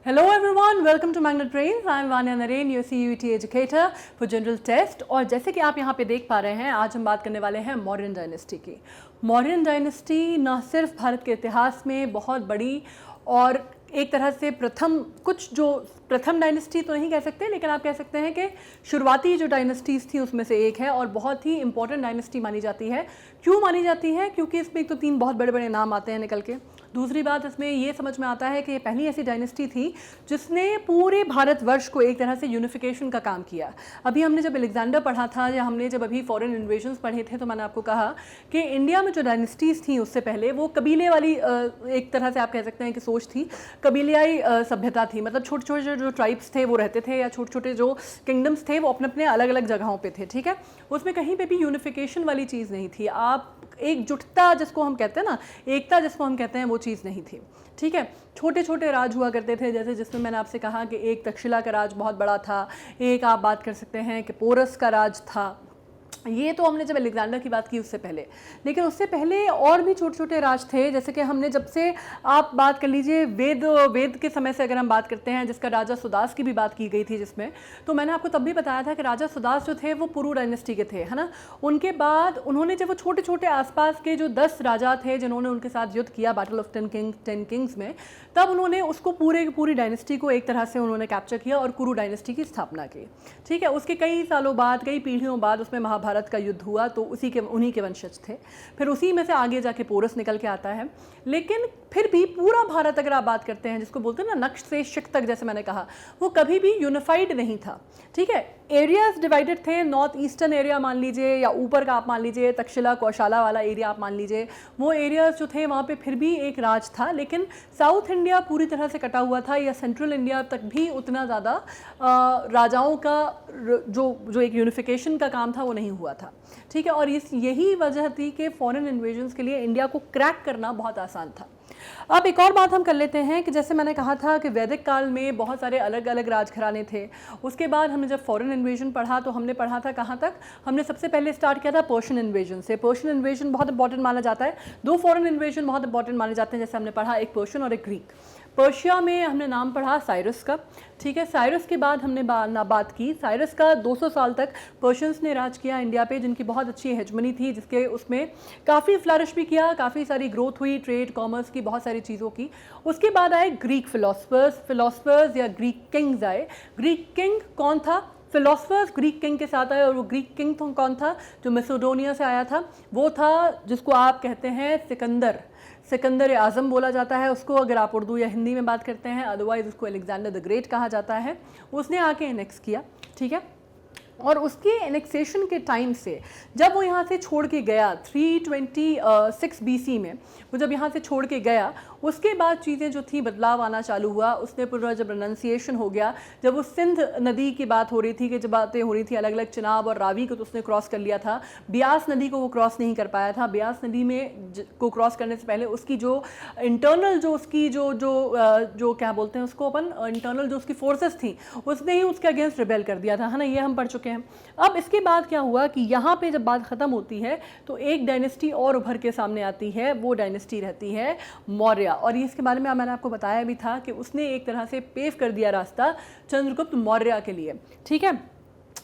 Hello everyone, welcome to Magnet Brains. I am Vanya Naren, your CUET educator for general test. और जैसे कि आप यहाँ पे देख पा रहे हैं, आज हम बात करने वाले हैं मौर्यन डायनेस्टी की। मौर्यन डायनेस्टी न सिर्फ भारत के इतिहास में बहुत बड़ी और एक तरह से प्रथम डायनेस्टी तो नहीं कह सकते, लेकिन आप कह सकते हैं कि शुरुआती जो डायनेस्टीज़ थी उसमें से एक है और बहुत ही इंपॉर्टेंट डायनेस्टी मानी जाती है। क्यों मानी जाती है? क्योंकि इसमें एक तो 3 बहुत बड़े बड़े नाम आते हैं निकल के। दूसरी बात इसमें ये समझ में आता है कि ये पहली ऐसी डायनेस्टी थी जिसने पूरे भारतवर्ष को एक तरह से यूनिफिकेशन का काम किया। अभी हमने जब अलेक्जेंडर पढ़ा था या हमने जब अभी फॉरेन इन्वेजन्स पढ़े थे तो मैंने आपको कहा कि इंडिया में जो डायनेस्टीज़ थी उससे पहले वो कबीले वाली एक तरह से आप कह सकते हैं कि सोच थी, कबीलियाई सभ्यता थी। मतलब छोटे छोटे जो ट्राइब्स थे वो रहते थे या छोटे छोटे जो किंगडम्स थे वो अपने अपने अलग अलग जगहों पे थे, ठीक है। उसमें कहीं पे भी यूनिफिकेशन वाली चीज़ नहीं थी। आप एकजुटता जिसको हम कहते हैं ना, एकता जिसको हम कहते हैं, वो चीज़ नहीं थी, ठीक है। छोटे छोटे राज हुआ करते थे, जैसे जिसमें मैंने आपसे कहा कि एक तक्षशिला का राज बहुत बड़ा था, एक आप बात कर सकते हैं कि पोरस का राज था। ये तो हमने जब अलेक्जेंडर की बात की उससे पहले, लेकिन उससे पहले और भी छोटे छोटे राज थे। जैसे कि हमने जब से आप बात कर लीजिए वेद के समय से अगर हम बात करते हैं, जिसका राजा सुदास की भी बात की गई थी जिसमें, तो मैंने आपको तब भी बताया था कि राजा सुदास जो थे वो पुरु डायनेस्टी के थे, है ना। उनके बाद उन्होंने जब वो छोटे छोटे आसपास के जो 10 राजा थे जिन्होंने उनके साथ युद्ध किया बैटल ऑफ 10 किंग्स में, तब उन्होंने उसको पूरी डायनेस्टी को एक तरह से उन्होंने कैप्चर किया और कुरु डायनेस्टी की स्थापना की, ठीक है। उसके कई सालों बाद, कई पीढ़ियों बाद उसमें भारत का युद्ध हुआ, तो उन्हीं के वंशज थे। फिर उसी में से आगे जाके पोरस निकल के आता है। लेकिन फिर भी पूरा भारत अगर आप बात करते हैं, जिसको बोलते हैं ना नक्श से शिक तक, जैसे मैंने कहा, वो कभी भी यूनिफाइड नहीं था, ठीक है। एरियाज डिवाइडेड थे। नॉर्थ ईस्टर्न एरिया मान लीजिए या ऊपर का आप मान लीजिए तक्षशिला कौशाला वाला एरिया आप मान लीजिए, वो एरियाज जो थे वहाँ पे फिर भी एक राज था। लेकिन साउथ इंडिया पूरी तरह से कटा हुआ था, या सेंट्रल इंडिया तक भी उतना ज़्यादा राजाओं का जो एक यूनिफिकेशन का काम था वो नहीं हुआ था, ठीक है। और यही वजह थी कि फॉरेन इन्वेजन्स के लिए इंडिया को क्रैक करना बहुत आसान था। अब एक और बात हम कर लेते हैं कि जैसे मैंने कहा था कि वैदिक काल में बहुत सारे अलग अलग राजघराने थे। उसके बाद हमने जब फॉरेन इन्वेजन पढ़ा तो हमने पढ़ा था कहाँ तक, हमने सबसे पहले स्टार्ट किया था पर्शियन इन्वेजन से। पर्शियन इन्वेजन बहुत इंपॉर्टेंट माना जाता है। 2 फॉरेन इन्वेजन बहुत इंपॉर्टेंट माने जाते हैं, जैसे हमने पढ़ा एक पर्शियन और एक ग्रीक। पर्शिया में हमने नाम पढ़ा साइरस का, ठीक है। साइरस के बाद हमने बात की, साइरस का 200 साल तक पर्शियंस ने राज किया इंडिया पे, जिनकी बहुत अच्छी हेजमनी थी, जिसके उसमें काफ़ी फ्लरिश भी किया, काफ़ी सारी ग्रोथ हुई, ट्रेड कॉमर्स की, बहुत सारी चीज़ों की। उसके बाद आए ग्रीक फिलोसफर्स या ग्रीक किंग्स आए। ग्रीक किंग कौन था? फिलोसफर्स ग्रीक किंग के साथ आए, और वो ग्रीक किंग तो कौन था? जो मैसेडोनिया से आया था, वो था जिसको आप कहते हैं सिकंदर आज़म बोला जाता है उसको, अगर आप उर्दू या हिंदी में बात करते हैं। अदरवाइज उसको अलेक्जेंडर द ग्रेट कहा जाता है। उसने आके एनेक्स किया, ठीक है। और उसके एनेक्सेशन के टाइम से जब वो यहाँ से छोड़ के गया 326 BC में, वो जब यहाँ से छोड़ के गया, उसके बाद चीज़ें जो थी बदलाव आना चालू हुआ। उसने पूरा जब प्रोनाउंसिएशन हो गया, जब वो सिंध नदी की बात हो रही थी, कि जब बातें हो रही थी अलग अलग, चिनाब और रावी को तो उसने क्रॉस कर लिया था, ब्यास नदी को वो क्रॉस नहीं कर पाया था। ब्यास नदी में को क्रॉस करने से पहले उसकी जो इंटरनल जो क्या बोलते हैं उसको अपन, इंटरनल जो उसकी फोर्सेस थी, उसने ही उसके अगेंस्ट रिबेल कर दिया था, है ना। ये हम पढ़ चुके हैं। अब इसके बाद क्या हुआ कि यहाँ पे जब बात खत्म होती है तो एक डायनेस्टी और उभर के सामने आती है, वो डायनेस्टी रहती है मौर्य। और इसके बारे में मैंने आपको बताया भी था कि उसने एक तरह से पेव कर दिया रास्ता चंद्रगुप्त मौर्य के लिए, ठीक है।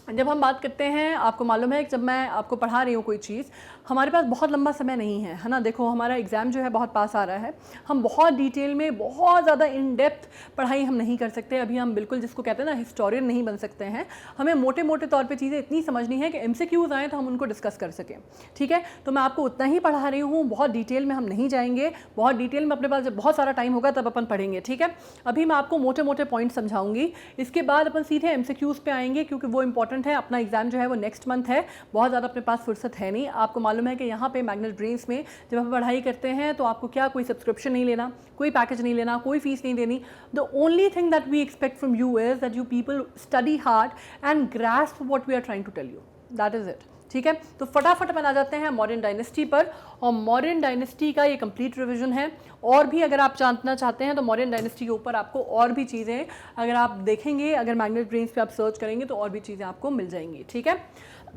जब हम बात करते हैं, आपको मालूम है कि जब मैं आपको पढ़ा रही हूँ कोई चीज़, हमारे पास बहुत लंबा समय नहीं है ना। देखो हमारा एग्ज़ाम जो है बहुत पास आ रहा है, हम बहुत डिटेल में, बहुत ज़्यादा इन डेप्थ पढ़ाई हम नहीं कर सकते। अभी हम बिल्कुल जिसको कहते हैं ना हिस्टोरियन नहीं बन सकते हैं। हमें मोटे मोटे तौर पे चीज़ें इतनी समझनी है कि MCQs आएँ तो हम उनको डिस्कस कर सकें, ठीक है। तो मैं आपको उतना ही पढ़ा रही हूँ, बहुत डिटेल में हम नहीं जाएंगे। बहुत डिटेल में अपने पास जब बहुत सारा टाइम होगा तब अपन पढ़ेंगे, ठीक है। अभी मैं आपको मोटे मोटे पॉइंट समझाऊंगी, इसके बाद अपन सीधे MCQs पे आएंगे, क्योंकि वो इंपॉर्टेंट है। अपना एग्जाम जो है वो नेक्स्ट मंथ है, बहुत ज़्यादा अपने पास फुर्सत है नहीं। आपको मालूम है कि यहाँ पे मैग्नेट ब्रेन्स में जब आप पढ़ाई करते हैं तो आपको क्या कोई सब्सक्रिप्शन नहीं लेना, कोई पैकेज नहीं लेना, कोई फीस नहीं देनी। The only thing that we expect from you is that you people study hard and grasp what we are trying to tell you, that is it, ठीक है। तो फटाफट अपन आ जाते हैं मौर्यन डायनेस्टी पर, और मौर्यन डायनेस्टी का ये कंप्लीट रिवीजन है। और भी अगर आप जानना चाहते हैं तो मौर्यन डायनेस्टी के ऊपर आपको और भी चीज़ें अगर आप देखेंगे, अगर मैग्नेट ब्रेन्स पे आप सर्च करेंगे तो और भी चीज़ें आपको मिल जाएंगी, ठीक है।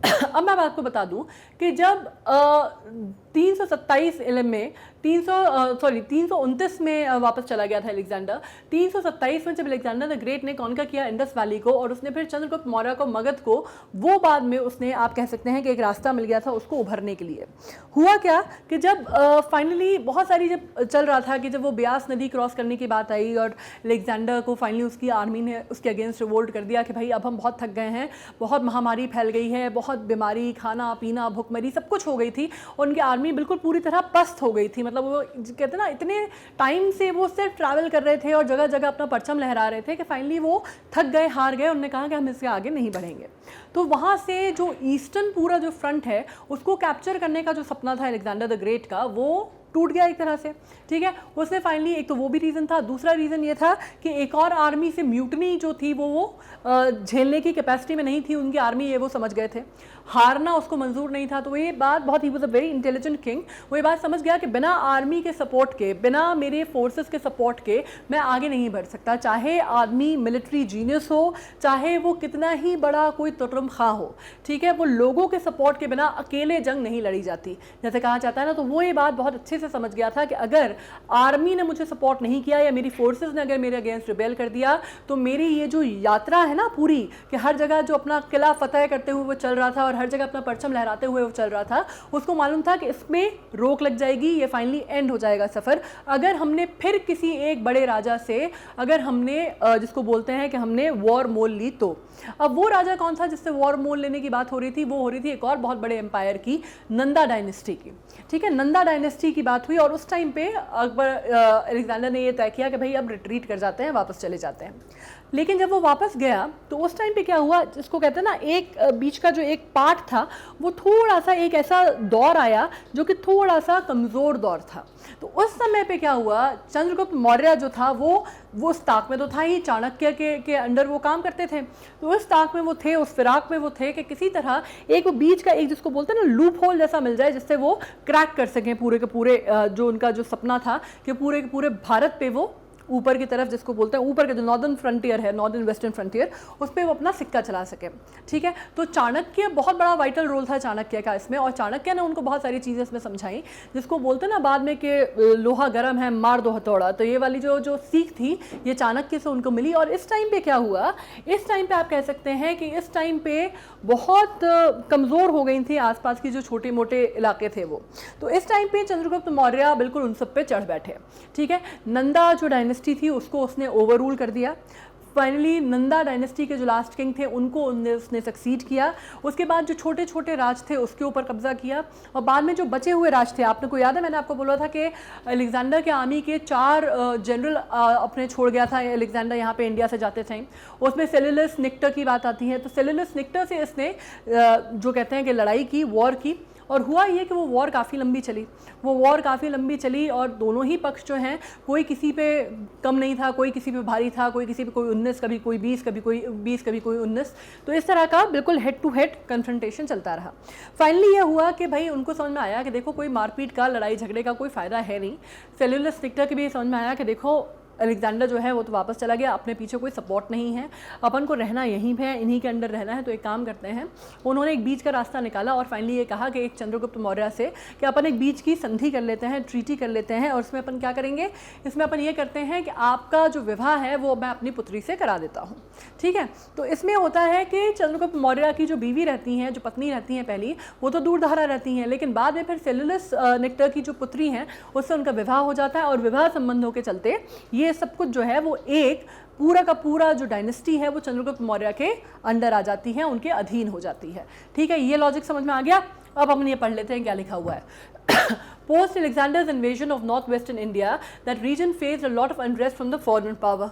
अब मैं आपको बता दूं कि जब 327 इलम में 329 में वापस चला गया था अलेक्जेंडर, 327 में जब अलेक्जेंडर द ग्रेट ने कॉन्कर किया इंडस वैली को और उसने फिर चंद्रगुप्त मौर्य को, मगध को, वो बाद में उसने, आप कह सकते हैं कि एक रास्ता मिल गया था उसको उभरने के लिए। हुआ क्या कि जब फाइनली बहुत सारी जब चल रहा था कि जब वो ब्यास नदी क्रॉस करने की बात आई और अलेक्जेंडर को फाइनली उसकी आर्मी ने उसके अगेंस्ट रिवोल्ट कर दिया कि भाई अब हम बहुत थक गए हैं, बहुत महामारी फैल गई है, बहुत बीमारी, खाना पीना, भुखमरी सब कुछ हो गई थी, उनकी आर्मी बिल्कुल पूरी तरह पस्त हो गई थी। मतलब वो कहते हैं ना, इतने टाइम से वो सिर्फ ट्रैवल कर रहे थे और जगह जगह अपना परचम लहरा रहे थे कि फाइनली वो थक गए, हार गए। उन्होंने कहा कि हम इसके आगे नहीं बढ़ेंगे। तो वहाँ से जो ईस्टर्न पूरा जो फ्रंट है उसको कैप्चर करने का जो सपना था अलेक्जेंडर द ग्रेट का, वो टूट गया एक तरह से। ठीक है, उसने फाइनली, एक तो वो भी रीज़न था, दूसरा रीज़न ये था कि एक और आर्मी से म्यूटनी जो थी वो झेलने की कैपेसिटी में नहीं थी उनकी आर्मी, ये वो समझ गए थे, हारना उसको मंजूर नहीं था। तो ये बात बहुत, he was a very intelligent king, वो ये बात समझ गया कि बिना आर्मी के सपोर्ट के, बिना मेरे फोर्सेस के सपोर्ट के मैं आगे नहीं बढ़ सकता। चाहे आदमी मिलिट्री जीनियस हो, चाहे वो कितना ही बड़ा कोई तुर्रम खां हो, ठीक है, वो लोगों के सपोर्ट के बिना अकेले जंग नहीं लड़ी जाती, जैसे कहा जाता है ना। तो वो ये बात बहुत अच्छे से समझ गया था कि अगर आर्मी ने मुझे सपोर्ट नहीं किया या मेरी फोर्सेस ने अगर मेरे अगेंस्ट रिबेल कर दिया, तो मेरी ये जो यात्रा है ना पूरी, कि हर जगह जो अपना किला फतेह करते हुए वो चल रहा था और हर जगह अपना परचम लहराते हुए वो चल रहा था, उसको मालूम था कि इसमें रोक लग जाएगी, ये फाइनली एंड हो जाएगा सफ़र, अगर हमने फिर किसी एक बड़े राजा से, अगर हमने जिसको बोलते हैं कि हमने वॉर मोल ली तो। अब वो राजा कौन था जिससे वॉर मोल लेने की बात हो रही थी? वो हो रही थी एक और बहुत बड़े एम्पायर की, नंदा डायनेस्टी की। ठीक है, नंदा डायनेस्टी की बात हुई और उस टाइम पे अलेक्जेंडर ने ये तय किया कि भाई अब रिट्रीट कर जाते हैं, वापस चले जाते हैं। लेकिन जब वो वापस गया तो उस टाइम पे क्या हुआ, जिसको कहते हैं ना, एक बीच का जो एक पार्ट था वो थोड़ा सा, एक ऐसा दौर आया जो कि थोड़ा सा कमज़ोर दौर था। तो उस समय पे क्या हुआ, चंद्रगुप्त मौर्य जो था वो उस ताक में तो था ही, चाणक्य के अंडर वो काम करते थे, तो उस ताक में वो थे, उस फिराक में वो थे कि किसी तरह एक वो बीच का, एक जिसको बोलते हैं ना लूप होल जैसा मिल जाए, जिससे वो क्रैक कर सकें पूरे के पूरे, जो उनका जो सपना था कि पूरे के पूरे भारत पे वो ऊपर की तरफ, जिसको बोलते हैं ऊपर का जो नॉर्दर्न फ्रंटियर है, नॉर्दर्न वेस्टर्न फ्रंटियर, उस पर वो अपना सिक्का चला सके। ठीक है, तो चाणक्य, बहुत बड़ा वाइटल रोल था चाणक्य का इसमें, और चाणक्य ने उनको बहुत सारी चीज़ें इसमें समझाई, जिसको बोलते हैं ना बाद में कि लोहा गर्म है, मार दो हथौड़ा। तो ये वाली जो सीख थी ये चाणक्य से उनको मिली। और इस टाइम पे क्या हुआ, इस टाइम पे आप कह सकते हैं कि इस टाइम पे बहुत कमज़ोर हो गई थी आसपास की जो छोटे मोटे इलाके थे वो। तो इस टाइम पे चंद्रगुप्त मौर्य बिल्कुल उन सब पे चढ़ बैठे। ठीक है, नंदा जो डायनेस्टी थी उसको उसने ओवररूल कर दिया। फाइनली नंदा डायनेस्टी के जो लास्ट किंग थे उनको उसने सक्सीड किया। उसके बाद जो छोटे छोटे राज थे उसके ऊपर कब्जा किया, और बाद में जो बचे हुए राज थे, आपने को याद है मैंने आपको बोला था कि अलेक्जेंडर के आर्मी के 4 जनरल अपने छोड़ गया था अलेक्जेंडर यहाँ पे इंडिया से जाते थे। उसमें सेलुलस निक्टर की बात आती है, तो सेलुलस निक्टर से इसने जो कहते हैं कि लड़ाई की, वॉर की। और हुआ ये कि वो वॉर काफ़ी लंबी चली, और दोनों ही पक्ष जो हैं कोई किसी पे कम नहीं था, कोई किसी पे भारी था, कोई किसी पे कोई 19, कभी कोई 20, कभी कोई 19। तो इस तरह का बिल्कुल हेड टू हेड कन्फ्रंटेशन चलता रहा। फाइनली ये हुआ कि भाई उनको समझ में आया कि देखो कोई मारपीट का, लड़ाई झगड़े का कोई फ़ायदा है नहीं। सेलुलस निक्टर के भी समझ में आया कि देखो अलेक्जेंडर जो है वो तो वापस चला गया, अपने पीछे कोई सपोर्ट नहीं है, अपन को रहना यहीं पे है, इन्हीं के अंडर रहना है। तो एक काम करते हैं, उन्होंने एक बीच का रास्ता निकाला और फाइनली ये कहा कि एक चंद्रगुप्त मौर्य से कि अपन एक बीच की संधि कर लेते हैं, ट्रीटी कर लेते हैं, और इसमें अपन क्या करेंगे, इसमें अपन ये करते हैं कि आपका जो विवाह है वो मैं अपनी पुत्री से करा देता हूँ। ठीक है, तो इसमें होता है कि चंद्रगुप्त मौर्य की जो बीवी रहती हैं, जो पत्नी रहती हैं पहली, वो तो दूरधारा रहती हैं, लेकिन बाद में फिर सेलुलस निक्टर की जो पुत्री हैं उससे उनका विवाह हो जाता है, और विवाह संबंधों के चलते ये सब कुछ जो है वो एक पूरा का पूरा जो डायनेस्टी है वो चंद्रगुप्त मौर्य के अंडर आ जाती है, उनके अधीन हो जाती है। ठीक है, ये लॉजिक समझ में आ गया। अब हम ये पढ़ लेते हैं क्या लिखा हुआ है। Post Alexander's invasion of northwestern India, that region faced a lot of unrest from the foreign power.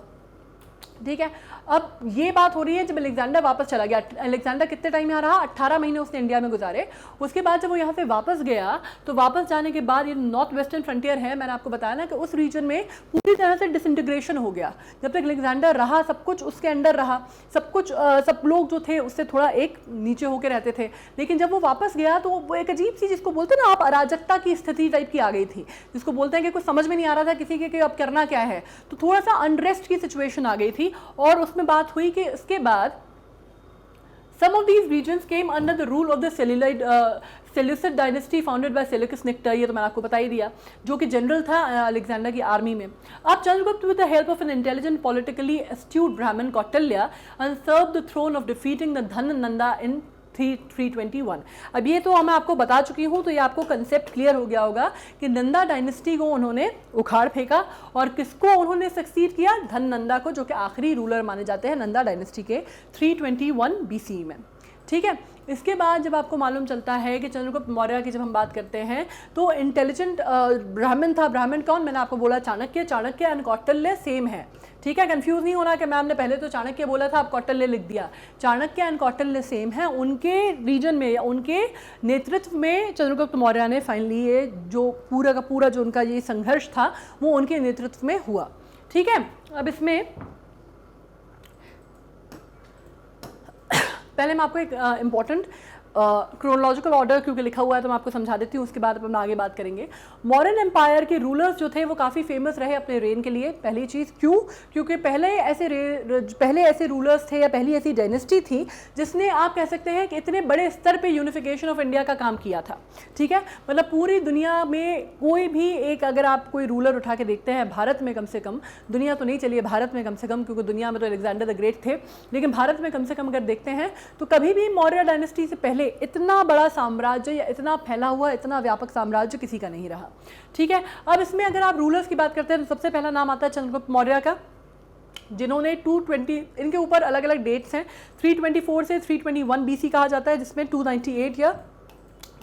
ठीक है, अब ये बात हो रही है जब अलेक्जेंडर वापस चला गया। अलेक्जेंडर कितने टाइम यहाँ रहा, 18 महीने उसने इंडिया में गुजारे। उसके बाद जब वो यहाँ पे वापस गया तो वापस जाने के बाद ये नॉर्थ वेस्टर्न फ्रंटियर है, मैंने आपको बताया ना कि उस रीजन में पूरी तरह से डिसइंटीग्रेशन हो गया। जब तक अलेक्जेंडर रहा सब कुछ उसके अंडर रहा, सब कुछ सब लोग जो थे उससे थोड़ा एक नीचे होकर रहते थे। लेकिन जब वो वापस गया तो वो एक अजीब सी, जिसको बोलते हैं ना आप, अराजकता की स्थिति टाइप की आ गई थी, जिसको बोलते हैं कि कुछ समझ में नहीं आ रहा था किसी के कि अब करना क्या है। तो थोड़ा सा अनरेस्ट की सिचुएशन आ गई थी। और उसमें बात हुई कि इसके बाद Some of these regions came under the rule of the Seleucid dynasty founded by Seleucus Nictor, ये तो मैंने आपको बता ही दिया, जो कि जनरल था अलेक्जेंडर की आर्मी में. अब Chandragupta with the help of an intelligent politically astute Brahmin Kautilya usurped the throne of defeating the Dhanananda in 321. अब ये तो मैं आपको बता चुकी हूँ, तो ये आपको कंसेप्ट क्लियर हो गया होगा कि नंदा डायनेस्टी को उन्होंने उखाड़ फेंका और किसको उन्होंने सक्सीड किया, धननंदा को, जो कि आखिरी रूलर माने जाते हैं नंदा डायनेस्टी के 321 BC में. ठीक है. इसके बाद जब आपको मालूम चलता है कि चंद्रगुप्त मौर्य की जब हम बात करते हैं तो इंटेलिजेंट ब्राह्मण था. ब्राह्मण कौन, मैंने आपको बोला चाणक्य. चाणक्य एंड कौटिल्य सेम है. ठीक है, कंफ्यूज नहीं होना कि मैम ने पहले तो चाणक्य बोला था, आप कौटिल्य लिख दिया. चाणक्य एंड कौटिल्य सेम है. उनके रीजन में या उनके नेतृत्व में चंद्रगुप्त मौर्य ने फाइनली ये जो पूरा का पूरा जो उनका ये संघर्ष था वो उनके नेतृत्व में हुआ. ठीक है. अब इसमें पहले मैं आपको एक इम्पॉर्टेंट क्रोनोलॉजिकल ऑर्डर क्योंकि लिखा हुआ है तो मैं आपको समझा देती हूँ, उसके बाद अपन आगे बात करेंगे. मॉडर्न एम्पायर के रूलर्स जो थे वो काफ़ी फेमस रहे अपने रेन के लिए. पहली चीज़ क्यों, क्योंकि पहले ऐसे रूलर्स थे या पहली ऐसी डायनेस्टी थी जिसने आप कह सकते हैं कि इतने बड़े स्तर पे यूनिफिकेशन ऑफ इंडिया का काम किया था. ठीक है, मतलब पूरी दुनिया में कोई भी एक, अगर आप कोई रूलर उठा के देखते हैं भारत में, कम से कम, दुनिया तो नहीं चलिए भारत में कम से कम, क्योंकि दुनिया में तो अलेक्जेंडर द ग्रेट थे, लेकिन भारत में कम से कम अगर देखते हैं तो कभी भी मौर्य डायनेस्टी से पहले इतना बड़ा साम्राज्य या इतना फैला हुआ, इतना व्यापक साम्राज्य किसी का नहीं रहा. ठीक है. अब इसमें अगर आप रूलर्स की बात करते हैं तो सबसे पहला नाम आता है चंद्रगुप्त मौर्य का, जिन्होंने 220, इनके ऊपर अलग अलग डेट्स हैं. 324 से 321 BC कहा जाता है, जिसमें 298 या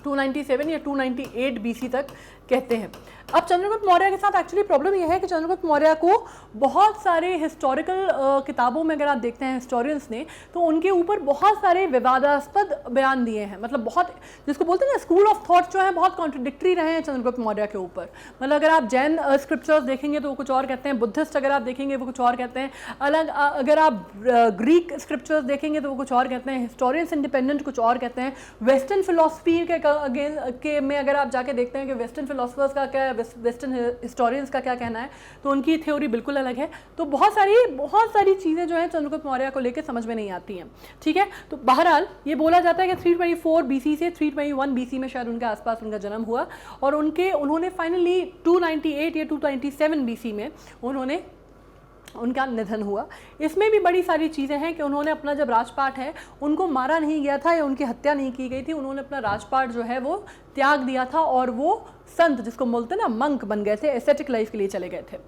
297 या 298 BC तक कहते हैं. अब चंद्रगुप्त मौर्य के साथ एक्चुअली प्रॉब्लम यह है कि चंद्रगुप्त मौर्य को बहुत सारे हिस्टोरिकल किताबों में अगर आप देखते हैं हिस्टोरियंस ने, तो उनके ऊपर बहुत सारे विवादास्पद बयान दिए हैं. मतलब बहुत, जिसको बोलते हैं ना, स्कूल ऑफ थॉट जो है बहुत कॉन्ट्रडिक्टरी रहे हैं चंद्रगुप्त मौर्य के ऊपर. मतलब अगर आप जैन स्क्रिप्चर्स देखेंगे तो वो कुछ और कहते हैं, बुद्धिस्ट अगर आप देखेंगे वो कुछ और कहते हैं, अलग अगर आप ग्रीक स्क्रिप्चर्स देखेंगे तो वो कुछ और कहते हैं, हिस्टोरियंस इंडिपेंडेंट कुछ और कहते हैं. वेस्टर्न फिलोसफी के में अगर आप जाके देखते हैं कि वेस्टर्न फिलोसफर्स का क्या, वेस्टर्न हिस्टोरियंस का क्या कहना है, तो उनकी थ्योरी बिल्कुल अलग है. तो बहुत सारी चीज़ें जो हैं चंद्रगुप्त मौर्य को लेकर समझ में नहीं आती हैं. ठीक है. तो बहरहाल ये बोला जाता है कि 324 BC से 321 BC में शायद उनके आसपास उनका जन्म हुआ और उन्होंने फाइनली 298 या 297 BC में उनका निधन हुआ. इसमें भी बड़ी सारी चीज़ें हैं कि उन्होंने अपना जब राजपाट है उनको मारा नहीं गया था या उनकी हत्या नहीं की गई थी, उन्होंने अपना राजपाट जो है वो त्याग दिया था और वो संत, जिसको बोलते हैं ना, मंक बन गए थे, एस्थेटिक लाइफ के लिए चले गए थे.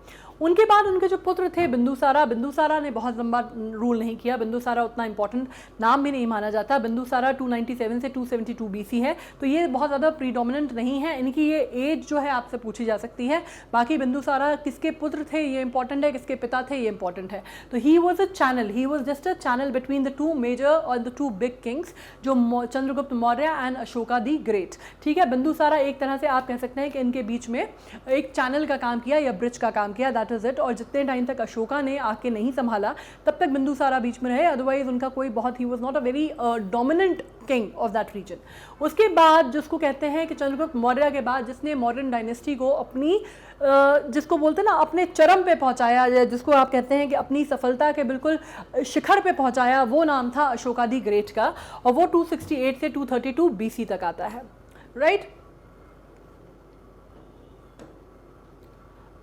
उनके बाद उनके जो पुत्र थे बिंदुसारा ने बहुत लंबा रूल नहीं किया. बिंदुसारा उतना इंपॉर्टेंट नाम भी नहीं माना जाता. बिंदुसारा 297 से 272 BC है, तो ये बहुत ज़्यादा प्रीडोमिनेंट नहीं है. इनकी ये एज जो है आपसे पूछी जा सकती है. बाकी बिंदुसारा किसके पुत्र थे ये इंपॉर्टेंट है, किसके पिता थे ये इंपॉर्टेंट है. तो he was just a channel between the two major और द टू बिग किंग्स, जो Chandragupta Maurya and Ashoka the great. ठीक है. बिंदुसारा एक तरह से आप कह सकते हैं कि इनके बीच में एक चैनल का काम किया या ब्रिज का काम किया, दैट इज इट. और जितने टाइम तक अशोका ने आके नहीं संभाला तब तक बिंदुसारा बीच में रहे, अदरवाइज उनका कोई बहुत, he was not a very dominant king of that region. उसके बाद जिसको कहते हैं कि चंद्रगुप्त मौर्य के बाद जिसने मॉडर्न डायनेस्टी को अपनी जिसको बोलते हैं ना अपने चरम पे पहुंचाया, जिसको आप कहते हैं कि अपनी सफलता के बिल्कुल शिखर पे पहुंचाया, वो नाम था अशोका दी ग्रेट का, और वो 268 से 232 BC तक आता है. राइट.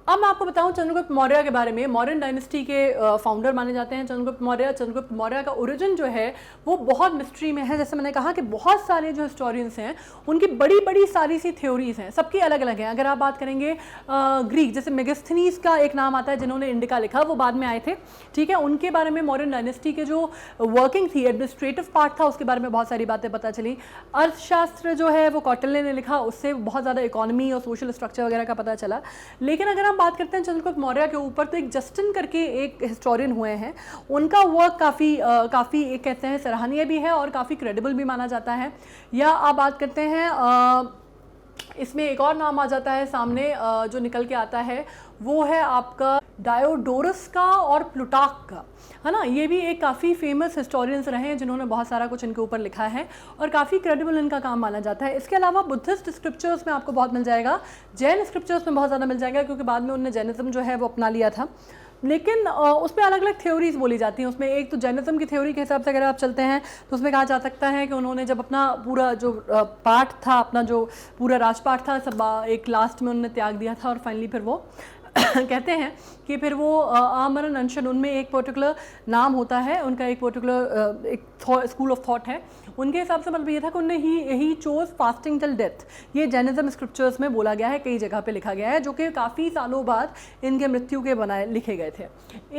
अब मैं आपको बताऊं चंद्रगुप्त मौर्य के बारे में. मॉडर्न डायनेस्टी के फाउंडर माने जाते हैं चंद्रगुप्त मौर्य. चंद्रगुप्त मौर्य का ओरिजिन जो है वो बहुत मिस्ट्री में है. जैसे मैंने कहा कि बहुत सारे जो हिस्टोरियंस हैं उनकी बड़ी सारी सी थ्योरीज हैं, सबकी अलग अलग हैं. अगर आप बात करेंगे ग्रीक, जैसे मेगास्थनीज का एक नाम आता है जिन्होंने इंडिका लिखा, वो बाद में आए थे. ठीक है. उनके बारे में मॉडर्न डायनेस्टी के जो वर्किंग थी, एडमिनिस्ट्रेटिव पार्ट था, उसके बारे में बहुत सारी बातें पता चली. अर्थशास्त्र जो है वो कौटिल्य ने लिखा, उससे बहुत ज़्यादा इकोनॉमी और सोशल स्ट्रक्चर वगैरह का पता चला. लेकिन अगर बात करते हैं चंद्रगुप्त मौर्य के ऊपर, तो एक जस्टिन करके एक हिस्टोरियन हुए हैं. उनका वर्क काफ़ी एक कहते हैं सराहनीय भी है और काफ़ी क्रेडिबल भी माना जाता है. या आप बात करते हैं इसमें एक और नाम आ जाता है सामने जो निकल के आता है, वो है आपका डायोडोरस का और प्लूटार्क का, है ना. ये भी एक काफ़ी फेमस हिस्टोरियंस रहे हैं जिन्होंने बहुत सारा कुछ इनके ऊपर लिखा है और काफ़ी क्रेडिबल इनका काम माना जाता है. इसके अलावा बुद्धिस्ट स्क्रिप्चर्स में आपको बहुत मिल जाएगा, जैन स्क्रिप्चर्स में बहुत ज़्यादा मिल जाएगा, क्योंकि बाद में उन्होंने जैनिज्म जो है वो अपना लिया था. लेकिन उसमें अलग अलग थ्योरीज बोली जाती हैं। उसमें एक तो जैनिज्म की थ्योरी के हिसाब से अगर आप चलते हैं तो उसमें कहा जा सकता है कि उन्होंने जब अपना पूरा जो पाठ था, अपना जो पूरा राजपाठ था, सब एक लास्ट में उन्होंने त्याग दिया था और फाइनली फिर वो कहते हैं कि फिर वो आमरण अनशन, उनमें एक पर्टिकुलर नाम होता है उनका, एक पर्टिकुलर एक स्कूल ऑफ थॉट है, उनके हिसाब से मतलब ये था कि उन्हें he chose fasting till death. ये जैनिज्म स्क्रिप्चर्स में बोला गया है, कई जगह पे लिखा गया है, जो कि काफ़ी सालों बाद इनके मृत्यु के बनाए लिखे गए थे।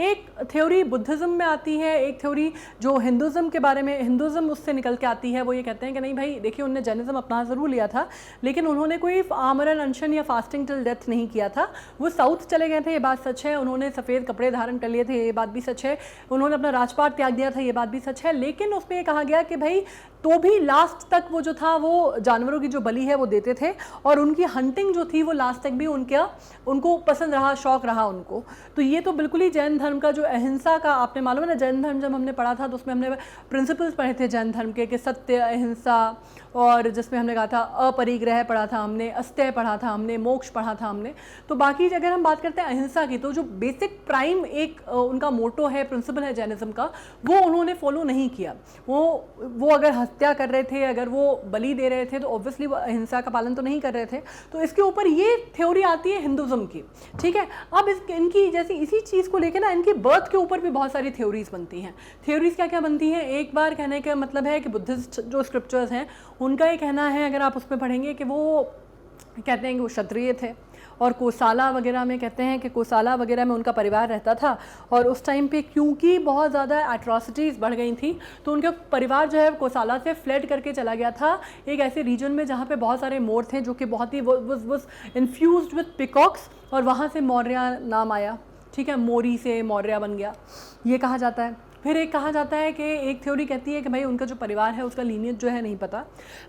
एक थ्योरी बुद्धिज़्म में आती है, एक थ्योरी जो हिंदुज़्म के बारे में, हिंदुज़्म उससे निकल के आती है, वो ये कहते हैं कि नहीं भाई देखिए, उन्होंने जैनिज्म अपना ज़रूर लिया था लेकिन उन्होंने कोई आमरण अनशन या फास्टिंग टिल डेथ नहीं किया था। वो साउथ चले गए थे, ये बात सच है, उन्होंने सफ़ेद कपड़े धारण कर लिए थे, ये बात भी सच है, उन्होंने अपना राजपाट त्याग दिया था, ये बात भी सच है, लेकिन उसमें ये कहा गया कि भाई तो भी लास्ट तक वो जो था वो जानवरों की जो बलि है वो देते थे, और उनकी हंटिंग जो थी वो लास्ट तक भी उनको पसंद रहा, शौक रहा उनको। तो ये तो बिल्कुल ही जैन धर्म का जो अहिंसा का, आपने मालूम है ना, जैन धर्म जब हमने पढ़ा था तो उसमें हमने प्रिंसिपल्स पढ़े थे जैन धर्म के, कि सत्य, अहिंसा, और जिसमें हमने कहा था अपरिग्रह पढ़ा था हमने, अस्तेय पढ़ा था हमने, मोक्ष पढ़ा था हमने। तो बाकी अगर हम बात करते हैं अहिंसा की, तो जो बेसिक प्राइम एक उनका मोटो है, प्रिंसिपल है जैनिज्म का, वो उन्होंने फॉलो नहीं किया। वो अगर हत्या कर रहे थे, अगर वो बलि दे रहे थे, तो ऑब्वियसली वो अहिंसा का पालन तो नहीं कर रहे थे। तो इसके ऊपर ये थ्योरी आती है हिंदुज़्म की, ठीक है। अब इनकी जैसे इसी चीज़ को लेकर ना, इनकी बर्थ के ऊपर भी बहुत सारी थ्योरीज बनती हैं। थ्योरीज क्या क्या बनती हैं, एक बार कहने का मतलब है कि बुद्धिस्ट जो स्क्रिप्चर्स हैं उनका ये कहना है, अगर आप उसमें पढ़ेंगे, कि वो कहते हैं कि वो क्षत्रिय थे, और कोसाला वगैरह में कहते हैं कि कोसाला वगैरह में उनका परिवार रहता था, और उस टाइम पे क्योंकि बहुत ज़्यादा एट्रॉसिटीज़ बढ़ गई थी तो उनका परिवार जो है कोसाला से फ्लड करके चला गया था एक ऐसे रीजन में जहाँ पे बहुत सारे मोर थे, जो कि बहुत he was infused with peacocks, और वहाँ से मौर्य नाम आया, ठीक है, मोरी से मौर्य बन गया, ये कहा जाता है। फिर एक कहा जाता है कि एक थ्योरी कहती है कि भाई उनका जो परिवार है उसका लीनियज जो है नहीं पता,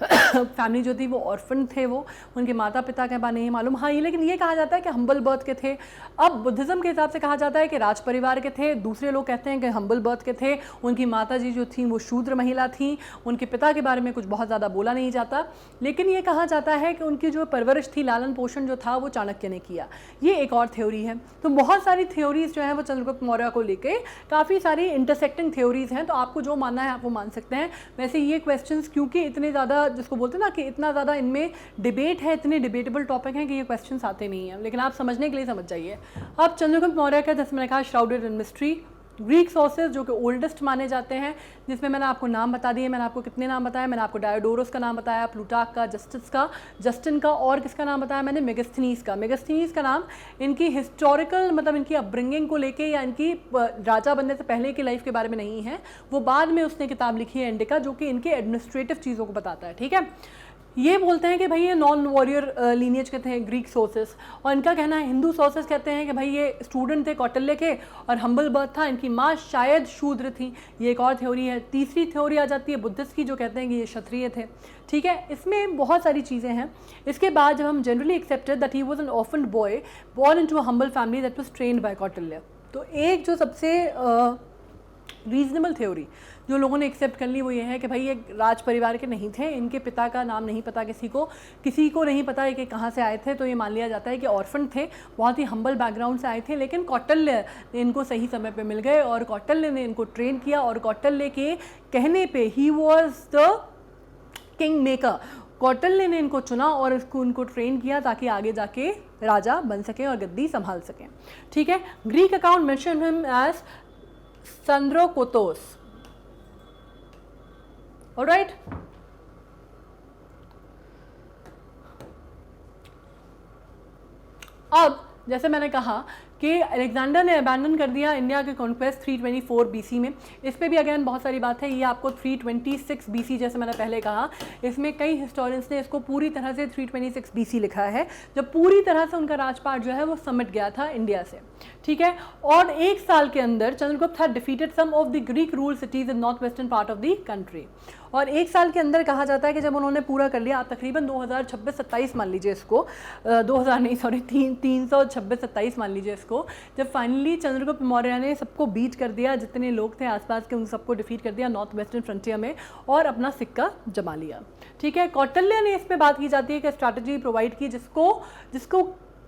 फैमिली जो थी वो ऑर्फन थे, वो उनके माता पिता के बारे नहीं मालूम। हाँ, ये लेकिन ये कहा जाता है कि हम्बल बर्थ के थे। अब बुद्धिज़्म के हिसाब से कहा जाता है कि राज परिवार के थे, दूसरे लोग कहते हैं कि हम्बल बर्थ के थे, उनकी माता जी जो थी वो शूद्र महिला थी, उनके पिता के बारे में कुछ बहुत ज़्यादा बोला नहीं जाता, लेकिन ये कहा जाता है कि उनकी जो परवरिश थी, लालन पोषण जो था वो चाणक्य ने किया। ये एक और थ्योरी है। तो बहुत सारी थ्योरीज जो है वो चंद्रगुप्त मौर्य को लेके काफ़ी सारी इंटरसेक्टिंग थ्योरीज हैं, तो आपको जो मानना है आप वो मान सकते हैं। वैसे ये क्वेश्चंस क्योंकि इतने ज़्यादा, जिसको बोलते हैं ना कि इतना ज़्यादा इनमें डिबेट है, इतने डिबेटेबल टॉपिक हैं कि ये क्वेश्चंस आते नहीं हैं, लेकिन आप समझने के लिए समझ जाइए। अब चंद्रगुप्त मौर्य का, जैसे मैंने कहा, श्राउडेड इन मिस्ट्री, ग्रीक सोर्सेज जो कि ओल्डेस्ट माने जाते हैं, जिसमें मैंने आपको नाम बता दिए। मैंने आपको कितने नाम बताया, मैंने आपको डायोडोरस का नाम बताया, प्लूटार्क का, जस्टिन का, और किसका नाम बताया मैंने, मेगास्थनीज का। मेगास्थनीज का नाम इनकी हिस्टोरिकल, मतलब इनकी अपब्रिंगिंग को लेके या इनकी राजा बनने से पहले की लाइफ के बारे में नहीं है, वो बाद में उसने किताब लिखी है इंडिका, जो कि इनके एडमिनिस्ट्रेटिव चीज़ों को बताता है, ठीक है। ये बोलते हैं कि भाई ये नॉन वॉरियर लीनियज के थे ग्रीक सोर्सेस, और इनका कहना है, हिंदू सोर्सेस कहते हैं कि भाई ये स्टूडेंट थे कौटिल्य के और हम्बल बर्थ था, इनकी माँ शायद शूद्र थी। ये एक और थ्योरी है। तीसरी थ्योरी आ जाती है बुद्धिस्ट की, जो कहते हैं कि ये क्षत्रिय थे, ठीक है। इसमें बहुत सारी चीज़ें हैं। इसके बाद जब हम generally accepted that he was an orphaned boy born into a humble family that was trained by Kautilya. तो एक जो सबसे रीजनेबल थ्योरी जो लोगों ने एक्सेप्ट कर ली वो ये है कि भाई ये राज परिवार के नहीं थे, इनके पिता का नाम नहीं पता, किसी को नहीं पता है कि कहाँ से आए थे, तो ये मान लिया जाता है कि ऑर्फन थे, बहुत ही हम्बल बैकग्राउंड से आए थे, लेकिन कौटिल्य ने इनको सही समय पे मिल गए और कौटिल्य ने इनको ट्रेन किया, और कौटिल्य के कहने पे he was the king maker. Kautilya ने इनको चुना और उनको ट्रेन किया ताकि आगे जाके राजा बन सकें और गद्दी संभाल सकें, ठीक है। Greek account mention him as Sandrokottos, alright. अब जैसे मैंने कहा कि अलेक्जेंडर ने अबैंडन कर दिया इंडिया के कॉन्क्वेस्ट 324 बीसी में। इस पे भी अगेन बहुत सारी बात है। ये आपको 326 बीसी, जैसे मैंने पहले कहा, इसमें कई हिस्टोरियंस ने इसको पूरी तरह से 326 बीसी लिखा है, जब पूरी तरह से उनका राजपाट जो है वो समिट गया था इंडिया से, ठीक है। और एक साल के अंदर Chandragupta had defeated some of the Greek rule cities in north western part of the country. और एक साल के अंदर कहा जाता है कि जब उन्होंने पूरा कर लिया, तकरीबन 2026-27 मान लीजिए इसको, 2000 नहीं सॉरी 326-27 मान लीजिए इसको, जब फाइनली चंद्रगुप्त मौर्य ने सबको बीट कर दिया, जितने लोग थे आसपास के उन सबको डिफीट कर दिया नॉर्थ वेस्टर्न फ्रंटियर में, और अपना सिक्का जमा लिया, ठीक है। कौटिल्य ने इस पर बात की जाती है कि स्ट्रैटेजी प्रोवाइड की जिसको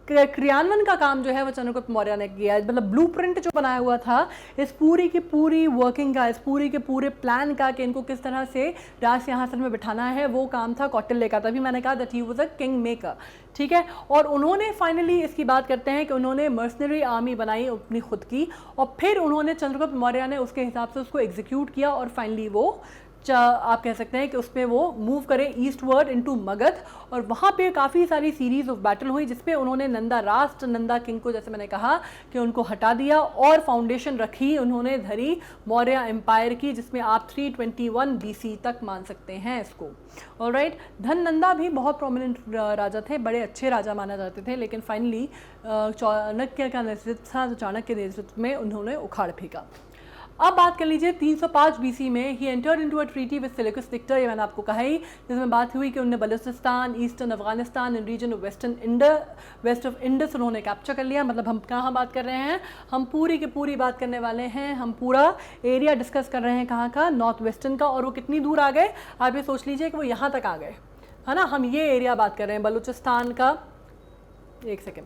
क्रियान्वयन का काम जो है वो चंद्रगुप्त मौर्य ने किया, मतलब ब्लूप्रिंट जो बनाया हुआ था इस पूरी की पूरी वर्किंग का, इस पूरी के पूरे प्लान का कि इनको किस तरह से राज सिंहासन में बिठाना है, वो काम था कौटिल्य का। तभी मैंने कहा that he was a king maker, ठीक है। और उन्होंने फाइनली इसकी बात करते हैं कि उन्होंने मर्सनरी आर्मी बनाई अपनी खुद की, और फिर उन्होंने चंद्रगुप्त मौर्य ने उसके हिसाब से उसको एग्जीक्यूट किया, और फाइनली वो आप कह सकते हैं कि उसमें वो मूव करें ईस्टवर्ड इनटू मगध, और वहाँ पे काफ़ी सारी सीरीज ऑफ बैटल हुई जिसपे उन्होंने नंदा राष्ट्र, नंदा किंग को, जैसे मैंने कहा कि उनको हटा दिया, और फाउंडेशन रखी उन्होंने धरी मौर्य एम्पायर की, जिसमें आप 321 BC तक मान सकते हैं इसको। ऑलराइट, धननंदा भी बहुत प्रोमिनेंट राजा थे, बड़े अच्छे राजा माना जाते थे, लेकिन फाइनली चाणक्य का नेतृत्व था, तो चाणक्य के नेतृत्व में उन्होंने उखाड़ फेंका। अब बात कर लीजिए 305 BC में ही entered into a treaty with Seleucus Nicator, ये मैंने आपको कहा ही, जिसमें बात हुई कि उन्होंने Baluchistan, eastern Afghanistan in region of west of Indus उन्होंने कैप्चर कर लिया। मतलब हम कहाँ बात कर रहे हैं, हम पूरी की पूरी बात करने वाले हैं, हम पूरा एरिया डिस्कस कर रहे हैं कहाँ का, नॉर्थ वेस्टर्न का। और वो कितनी दूर आ गए, आप ये सोच लीजिए कि वो यहाँ तक आ गए, है ना। हम ये एरिया बात कर रहे हैं बलूचिस्तान का, एक सेकेंड,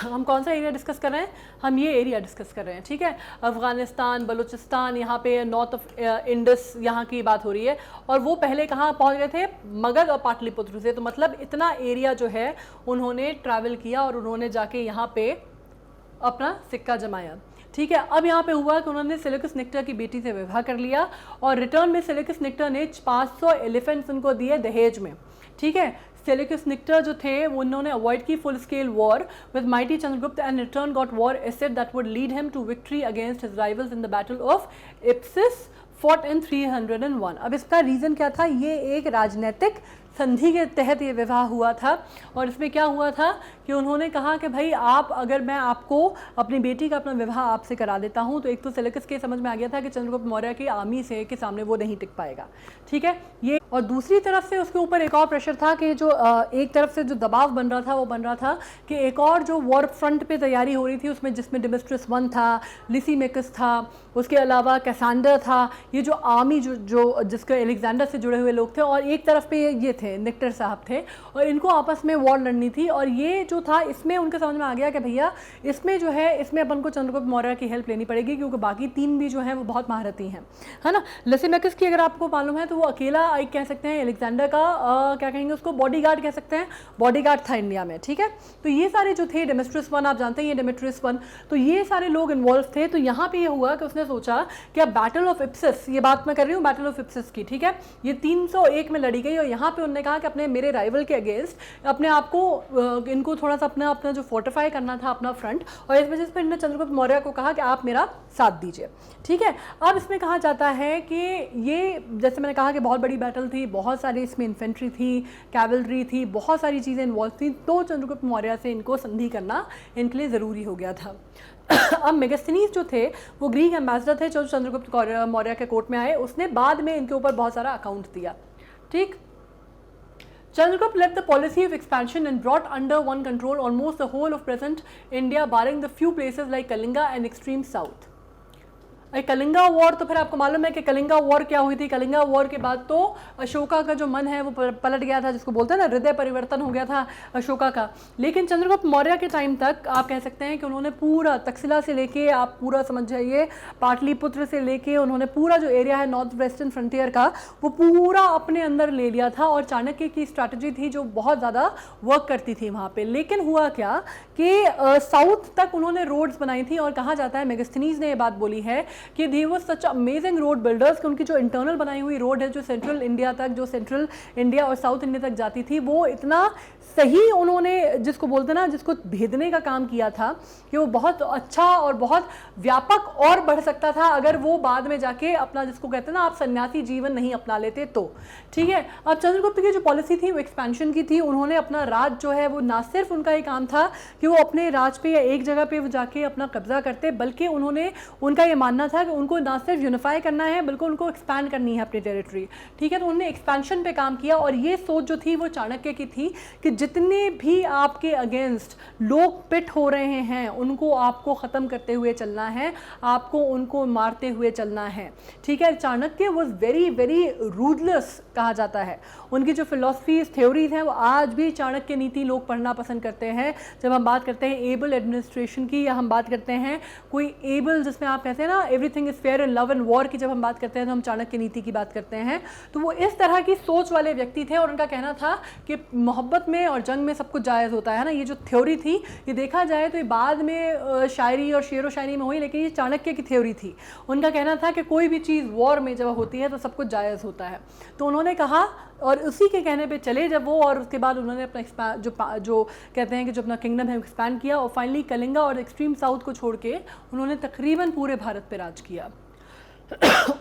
हम कौन सा एरिया डिस्कस कर रहे हैं, हम ये एरिया डिस्कस कर रहे हैं, ठीक है। अफगानिस्तान, बलूचिस्तान, यहाँ पे नॉर्थ ऑफ इंडस, यहाँ की बात हो रही है। और वो पहले कहाँ पहुँच गए थे, मगध और पाटलिपुत्र से। तो मतलब इतना एरिया जो है उन्होंने ट्रैवल किया, और उन्होंने जाके यहाँ पे अपना सिक्का जमाया, ठीक है। अब यहाँ पे हुआ कि उन्होंने सेल्यूकस निक्टर की बेटी से विवाह कर लिया, और रिटर्न में सेल्यूकस निक्टर ने 500 एलिफेंट्स उनको दिए दहेज में, ठीक है। सेल्यूकस निक्टर जो थे वो उन्होंने अवॉइड की full scale war with mighty Chandragupta, and return got war asset that would lead him to victory against his rivals in the battle of Ipsus fought in 301। अब इसका रीज़न क्या था, ये एक राजनीतिक संधि के तहत ये विवाह हुआ था। और इसमें क्या हुआ था कि उन्होंने कहा कि भाई आप, अगर मैं आपको अपनी बेटी का अपना विवाह आपसे करा देता हूँ, तो एक तो सेल्यूकस के समझ में आ गया था कि चंद्रगुप्त मौर्य की आर्मी से के सामने वो नहीं टिक पाएगा, ठीक है ये। और दूसरी तरफ से उसके ऊपर एक और प्रेशर था कि जो एक तरफ से जो दबाव बन रहा था वो बन रहा था कि एक और जो वॉर फ्रंट पे तैयारी हो रही थी उसमें, जिसमें डेमेस्ट्रियस I था, लिसीमेकस था, उसके अलावा कैसांडर था, ये जो आर्मी जो जिसके अलेक्जेंडर से जुड़े हुए लोग थे, और एक तरफ पे ये थे निक्टर साहब थे, और इनको आपस में वॉर लड़नी थी। और ये जो था इसमें उनके समझ में आ गया कि भैया इसमें जो है, इसमें अपन को चंद्रगुप्त मौर्य की हेल्प लेनी पड़ेगी, क्योंकि बाकी तीन भी जो है वो बहुत महारथी हैं, है ना। लिसीमेकस की अगर आपको मालूम है तो वो अकेला एक कह सकते हैं अलेक्जेंडर का क्या कहेंगे उसको, बॉडीगार्ड कह सकते हैं, बॉडीगार्ड था इंडिया में, ठीक है। तो ये सारे जो थे, डेमेस्ट्रियस I आप जानते हैं, ये डेमेट्रियस I, तो ये सारे लोग इन्वॉल्व थे। तो यहाँ पे ये हुआ कि उसने सोचा कि अब बैटल ऑफ इप्सिस, ये बात मैं कर रही हूँ बैटल ऑफ इप्सिस की, ठीक है, ये 301 में लड़ी गई। और यहाँ पे उन्होंने कहा कि अपने मेरे राइवल के अगेंस्ट अपने आप को, इनको थोड़ा सा अपना जो फोर्टिफाई करना था अपना फ्रंट, और इस वजह से इन्होंने चंद्रगुप्त मौर्य को कहा कि आप मेरा साथ दीजिए, ठीक है। अब इसमें कहा जाता है कि ये, जैसे मैंने कहा कि बहुत बड़ी बैटल थी, बहुत सारी इसमें इन्फेंट्री थी, कैवलरी थी, बहुत सारी चीज़ें इन्वॉल्व थी, तो चंद्रगुप्त मौर्य से इनको संधि करना इनके लिए ज़रूरी हो गया था। अब मेगास्थनीज जो थे वो ग्रीक एम्बेसडर थे जो चंद्रगुप्त मौर्य के कोर्ट में आए, उसने बाद में इनके ऊपर बहुत सारा अकाउंट दिया, ठीक। Chandragupta led the policy of expansion and brought under one control almost the whole of present India, barring the few places like Kalinga and extreme south. Kalinga war, तो फिर आपको मालूम है कि कलिंगा वॉर क्या हुई थी। कलिंगा वॉर के बाद तो अशोका का जो मन है वो पलट गया था, जिसको बोलते हैं ना हृदय परिवर्तन हो गया था अशोका का। लेकिन चंद्रगुप्त मौर्य के टाइम तक आप कह सकते हैं कि उन्होंने पूरा तक्षशिला से लेके, आप पूरा समझ जाइए पाटलिपुत्र से लेके, उन्होंने पूरा जो एरिया है नॉर्थ वेस्टर्न फ्रंटियर का वो पूरा अपने अंदर ले लिया था। और चाणक्य की स्ट्रैटेजी थी जो बहुत ज़्यादा वर्क करती थी वहाँ पर। लेकिन हुआ क्या कि साउथ तक उन्होंने रोड्स बनाई थी, और कहा जाता है मेगास्थनीज ने ये बात बोली है कि दे वर सच अमेजिंग रोड बिल्डर्स कि उनकी जो इंटरनल बनाई हुई रोड है, जो सेंट्रल इंडिया तक, जो सेंट्रल इंडिया और साउथ इंडिया तक जाती थी, वो इतना सही उन्होंने, जिसको बोलते ना, जिसको भेदने का काम किया था कि वो बहुत अच्छा और बहुत व्यापक और बढ़ सकता था अगर वो बाद में जाके अपना, जिसको कहते हैं ना आप, सन्यासी जीवन नहीं अपना लेते तो, ठीक है। अब चंद्रगुप्त की जो पॉलिसी थी वो एक्सपेंशन की थी। उन्होंने अपना राज जो है वो ना सिर्फ उनका ये काम था कि वो अपने राज पे या एक जगह पे वो जाके अपना कब्जा करते, बल्कि उन्होंने, उनका ये मानना था कि उनको ना सिर्फ यूनिफाई करना है बल्कि उनको एक्सपैंड करनी है अपनी टेरिटरी, ठीक है। तो उन्होंने एक्सपेंशन पे काम किया और ये सोच जो थी वो चाणक्य की थी कि जितने भी आपके अगेंस्ट लोग पिट हो रहे हैं उनको आपको ख़त्म करते हुए चलना है, आपको उनको मारते हुए चलना है, ठीक है। Chanakya was very very ruthless कहा जाता है। उनकी जो फिलॉसफीज थ्योरीज हैं वो आज भी चाणक्य नीति लोग पढ़ना पसंद करते हैं। जब हम बात करते हैं एबल एडमिनिस्ट्रेशन की, या हम बात करते हैं कोई एबल जिसमें आप कहते हैं ना everything is fair in love and war की, जब हम बात करते हैं तो हम चाणक्य नीति की बात करते हैं। तो वो इस तरह की सोच वाले व्यक्ति थे और उनका कहना था कि मोहब्बत में और जंग में सब कुछ जायज़ होता है ना। ये जो थ्योरी थी ये देखा जाए तो ये बाद में शायरी और शेर व शायरी में हुई, लेकिन ये चाणक्य की थ्योरी थी। उनका कहना था कि कोई भी चीज़ वॉर में जब होती है तो सब कुछ जायज़ होता है। तो उन्होंने कहा और उसी के कहने पे चले जब वो, और उसके बाद उन्होंने अपना जो कहते हैं कि जो अपना किंगडम है एक्सपैंड किया और फाइनली कलिंगा और एक्सट्रीम साउथ को छोड़ के उन्होंने तकरीबन पूरे भारत पे राज किया।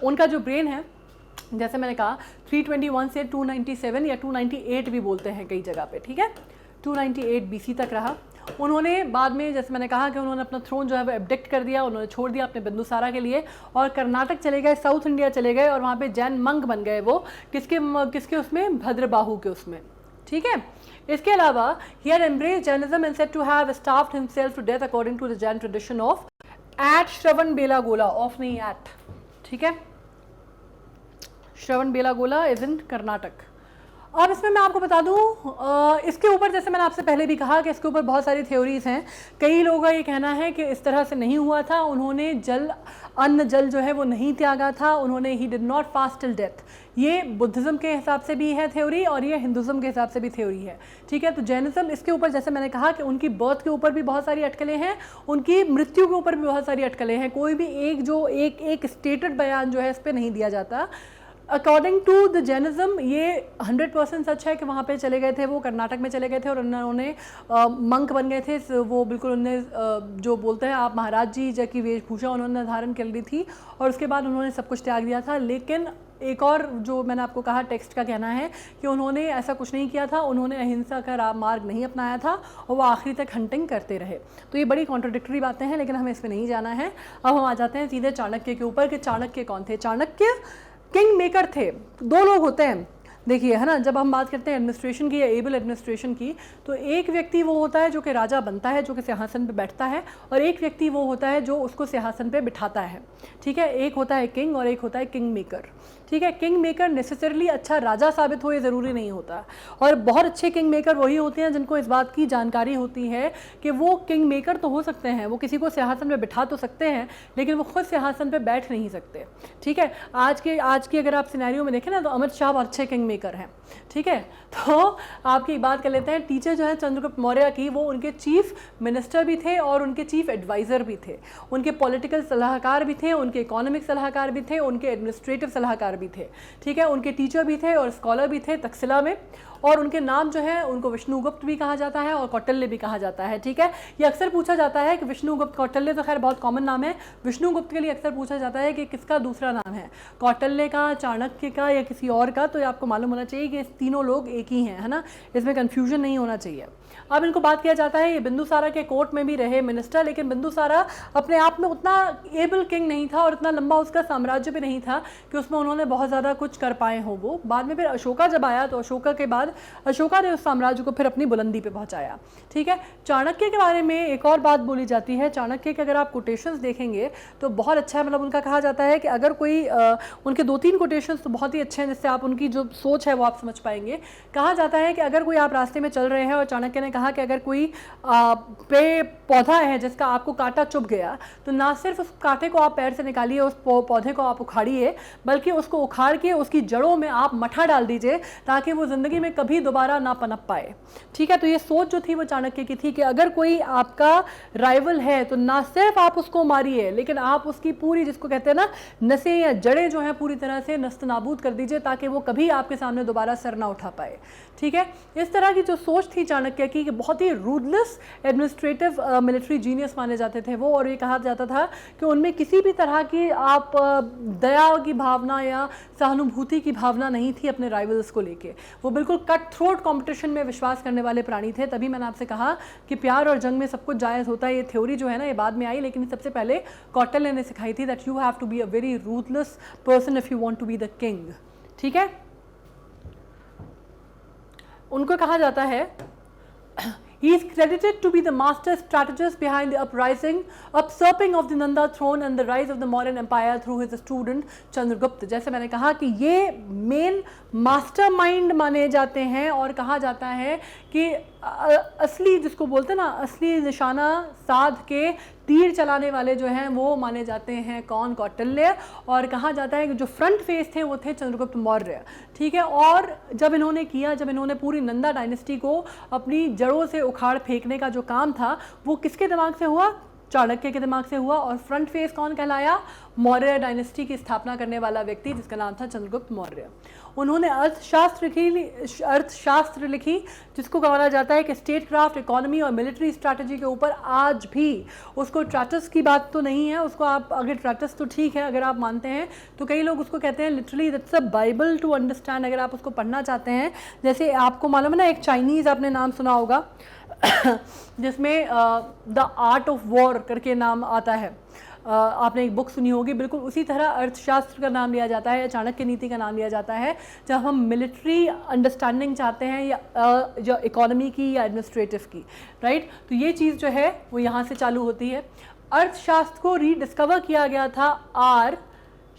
उनका जो ब्रेन है, जैसे मैंने कहा 321 से 297 या 298 भी बोलते हैं कई जगह पे, ठीक है, 298 BC तक रहा। उन्होंने बाद में, जैसे मैंने कहा कि उन्होंने अपना थ्रोन जो है वो एब्डिक्ट कर दिया, उन्होंने छोड़ दिया अपने बिंदुसारा के लिए और कर्नाटक चले गए, साउथ इंडिया चले गए और वहाँ पे जैन मंक बन गए वो, किसके उसमें, भद्रबाहु के उसमें, ठीक है। इसके अलावा he had embraced Jainism and said to have starved himself to death according to the Jain tradition of at Shravanabelagola, of नहीं एट, ठीक है। Shravanabelagola is in Karnataka. अब इसमें मैं आपको बता दूं, इसके ऊपर जैसे मैंने आपसे पहले भी कहा कि इसके ऊपर बहुत सारी थ्योरीज हैं। कई लोगों का ये कहना है कि इस तरह से नहीं हुआ था, उन्होंने अन्न जल जो है वो नहीं त्यागा था, उन्होंने he did not fast till death. ये बुद्धिज़्म के हिसाब से भी है थ्योरी और ये हिंदुज़्म के हिसाब से भी थ्योरी है, ठीक है। तो जैनिज़्म, इसके ऊपर जैसे मैंने कहा कि उनकी बर्थ के ऊपर भी बहुत सारी अटकलें हैं, उनकी मृत्यु के ऊपर भी बहुत सारी अटकलें हैं। कोई भी एक स्टेटेड बयान जो है इस पर नहीं दिया जाता। अकॉर्डिंग टू द जैनिज्म ये 100% सच है कि वहाँ पे चले गए थे, वो कर्नाटक में चले गए थे और उन्होंने मंक बन गए थे। वो बिल्कुल उन्होंने जो बोलते हैं आप महाराज जी जैसी वेशभूषा उन्होंने धारण कर ली थी और उसके बाद उन्होंने सब कुछ त्याग दिया था। लेकिन एक और जो मैंने आपको कहा टेक्स्ट का कहना है कि उन्होंने ऐसा कुछ नहीं किया था, उन्होंने अहिंसा का मार्ग नहीं अपनाया था और वो आखिरी तक हंटिंग करते रहे। तो ये बड़ी कॉन्ट्रोडिक्टरी बातें हैं, लेकिन हमें इसमें नहीं जाना है। अब हम आ जाते हैं सीधे चाणक्य के ऊपर कि चाणक्य कौन थे। चाणक्य किंग मेकर थे। दो लोग होते हैं, देखिए है ना, जब हम बात करते हैं एडमिनिस्ट्रेशन की या एबल एडमिनिस्ट्रेशन की, तो एक व्यक्ति वो होता है जो कि राजा बनता है, जो कि सिंहासन पे बैठता है, और एक व्यक्ति वो होता है जो उसको सिंहासन पे बिठाता है, ठीक है। एक होता है किंग और एक होता है किंग मेकर, ठीक है। किंग मेकर नेसेसरली अच्छा राजा साबित हो ये ज़रूरी नहीं होता, और बहुत अच्छे किंग मेकर वही होते हैं जिनको इस बात की जानकारी होती है कि वो किंग मेकर तो हो सकते हैं, वो किसी को सिंहासन पे बिठा तो सकते हैं, लेकिन वो खुद सिंहासन पे बैठ नहीं सकते, ठीक है। आज की अगर आप सिनेरियो में देखें ना तो अमित शाह अच्छे किंग मेकर हैं, ठीक है। तो आपकी बात कर लेते हैं टीचर जो है चंद्रगुप्त मौर्य की, वो उनके चीफ मिनिस्टर भी थे और उनके चीफ एडवाइज़र भी थे, उनके पॉलिटिकल सलाहकार भी थे, उनके इकोनॉमिक सलाहकार भी थे, उनके एडमिनिस्ट्रेटिव सलाहकार भी थे, ठीक है। उनके टीचर भी थे और स्कॉलर भी थे तक्षशिला में, और उनके नाम जो है उनको विष्णुगुप्त भी कहा जाता है और कौटिल्य भी कहा जाता है, ठीक है। ये अक्सर पूछा जाता है कि विष्णुगुप्त, कौटिल्य तो खैर बहुत कॉमन नाम है, विष्णुगुप्त के लिए अक्सर पूछा जाता है कि किसका दूसरा नाम है, कौटिल्य का, चाणक्य का या किसी और का। तो ये आपको मालूम होना चाहिए कि तीनों लोग एक ही हैं, है ना, इसमें कन्फ्यूजन नहीं होना चाहिए। अब इनको बात किया जाता है ये बिंदुसारा के कोर्ट में भी रहे मिनिस्टर, लेकिन बिंदुसारा अपने आप में उतना एबल किंग नहीं था और इतना लंबा उसका साम्राज्य भी नहीं था कि उसमें उन्होंने बहुत ज़्यादा कुछ कर पाए हो। वो बाद में फिर अशोका जब आया तो अशोका के बाद अशोका ने उस साम्राज्य को फिर अपनी बुलंदी पे पहुंचाया, ठीक है। चाणक्य के बारे में एक और बात बोली जाती है, चाणक्य के अगर आप कोटेशंस देखेंगे तो बहुत अच्छा है, मतलब उनका कहा जाता है कि अगर कोई उनके 2-3 कोटेशंस तो बहुत ही अच्छे हैं, जिससे आप उनकी जो सोच है वो आप समझ पाएंगे। कहा जाता है कि अगर कोई आप रास्ते में चल रहे हैं और चाणक्य ने कहा कि अगर कोई पे पौधा है जिसका आपको कांटा चुभ गया, तो ना सिर्फ उस कांटे को आप पैर से निकालिए, उस पौधे को आप उखाड़िए, बल्कि उसको उखाड़ के उसकी जड़ों में आप मठा डाल दीजिए ताकि वो ज़िंदगी में कभी दोबारा ना पनप पाए, ठीक है। तो ये सोच जो थी वो चाणक्य की थी कि अगर कोई आपका राइवल है तो ना सिर्फ आप उसको मारिए, लेकिन आप उसकी पूरी, जिसको कहते हैं ना, नसें या जड़ें जो हैं पूरी तरह से नस्तनाबूद कर दीजिए ताकि वो कभी आपके सामने दोबारा सर ना उठा पाए, ठीक है। इस तरह की जो सोच थी चाणक्य की कि बहुत ही रूथलेस एडमिनिस्ट्रेटिव मिलिट्री जीनियस माने जाते थे वो, और ये कहा जाता था कि उनमें किसी भी तरह की आप दया की भावना या सहानुभूति की भावना नहीं थी अपने राइवल्स को लेके। वो बिल्कुल कट थ्रोट कंपटीशन में विश्वास करने वाले प्राणी थे। तभी मैंने आपसे कहा कि प्यार और जंग में सब कुछ जायज़ होता है। ये थ्योरी जो है ना, ये बाद में आई, लेकिन सबसे पहले कौटिल्य ने सिखाई थी that you have to be a very ruthless person if you want to be the king. ठीक है, उनको कहा जाता है, he is credited to be the master strategist behind the uprising, usurping of the Nanda throne and the rise of the Mauryan empire through his student Chandragupta। जैसे मैंने कहा कि ये मेन मास्टरमाइंड माने जाते हैं और कहा जाता है कि असली, जिसको बोलते हैं ना, असली निशाना साध के तीर चलाने वाले जो हैं वो माने जाते हैं कौन? कौटिल्य। और कहा जाता है कि जो फ्रंट फेस थे वो थे चंद्रगुप्त मौर्य। ठीक है, और जब इन्होंने पूरी नंदा डायनेस्टी को अपनी जड़ों से उखाड़ फेंकने का जो काम था वो किसके दिमाग से हुआ? चाणक्य के दिमाग से हुआ। और फ्रंट फेस कौन कहलाया? मौर्य डायनेस्टी की स्थापना करने वाला व्यक्ति जिसका नाम था चंद्रगुप्त मौर्य। उन्होंने अर्थशास्त्र लिखी जिसको कहा जाता है कि स्टेट क्राफ्ट, इकोनॉमी और मिलिट्री स्ट्रैटेजी के ऊपर आज भी उसको ट्रैटिस की बात तो नहीं है, उसको आप अगर ट्रैटिस तो ठीक है अगर आप मानते हैं, तो कई लोग उसको कहते हैं literally that's a Bible to understand. अगर आप उसको पढ़ना चाहते हैं, जैसे आपको मालूम है ना, एक चाइनीज़ आपने नाम सुना होगा जिसमें द आर्ट ऑफ वॉर करके नाम आता है, आपने एक बुक सुनी होगी। बिल्कुल उसी तरह अर्थशास्त्र का नाम लिया जाता है या चाणक्य नीति का नाम लिया जाता है जब हम मिलिट्री अंडरस्टैंडिंग चाहते हैं या इकोनॉमी की या एडमिनिस्ट्रेटिव की, राइट। तो ये चीज़ जो है वो यहाँ से चालू होती है। अर्थशास्त्र को रीडिस्कवर किया गया था आर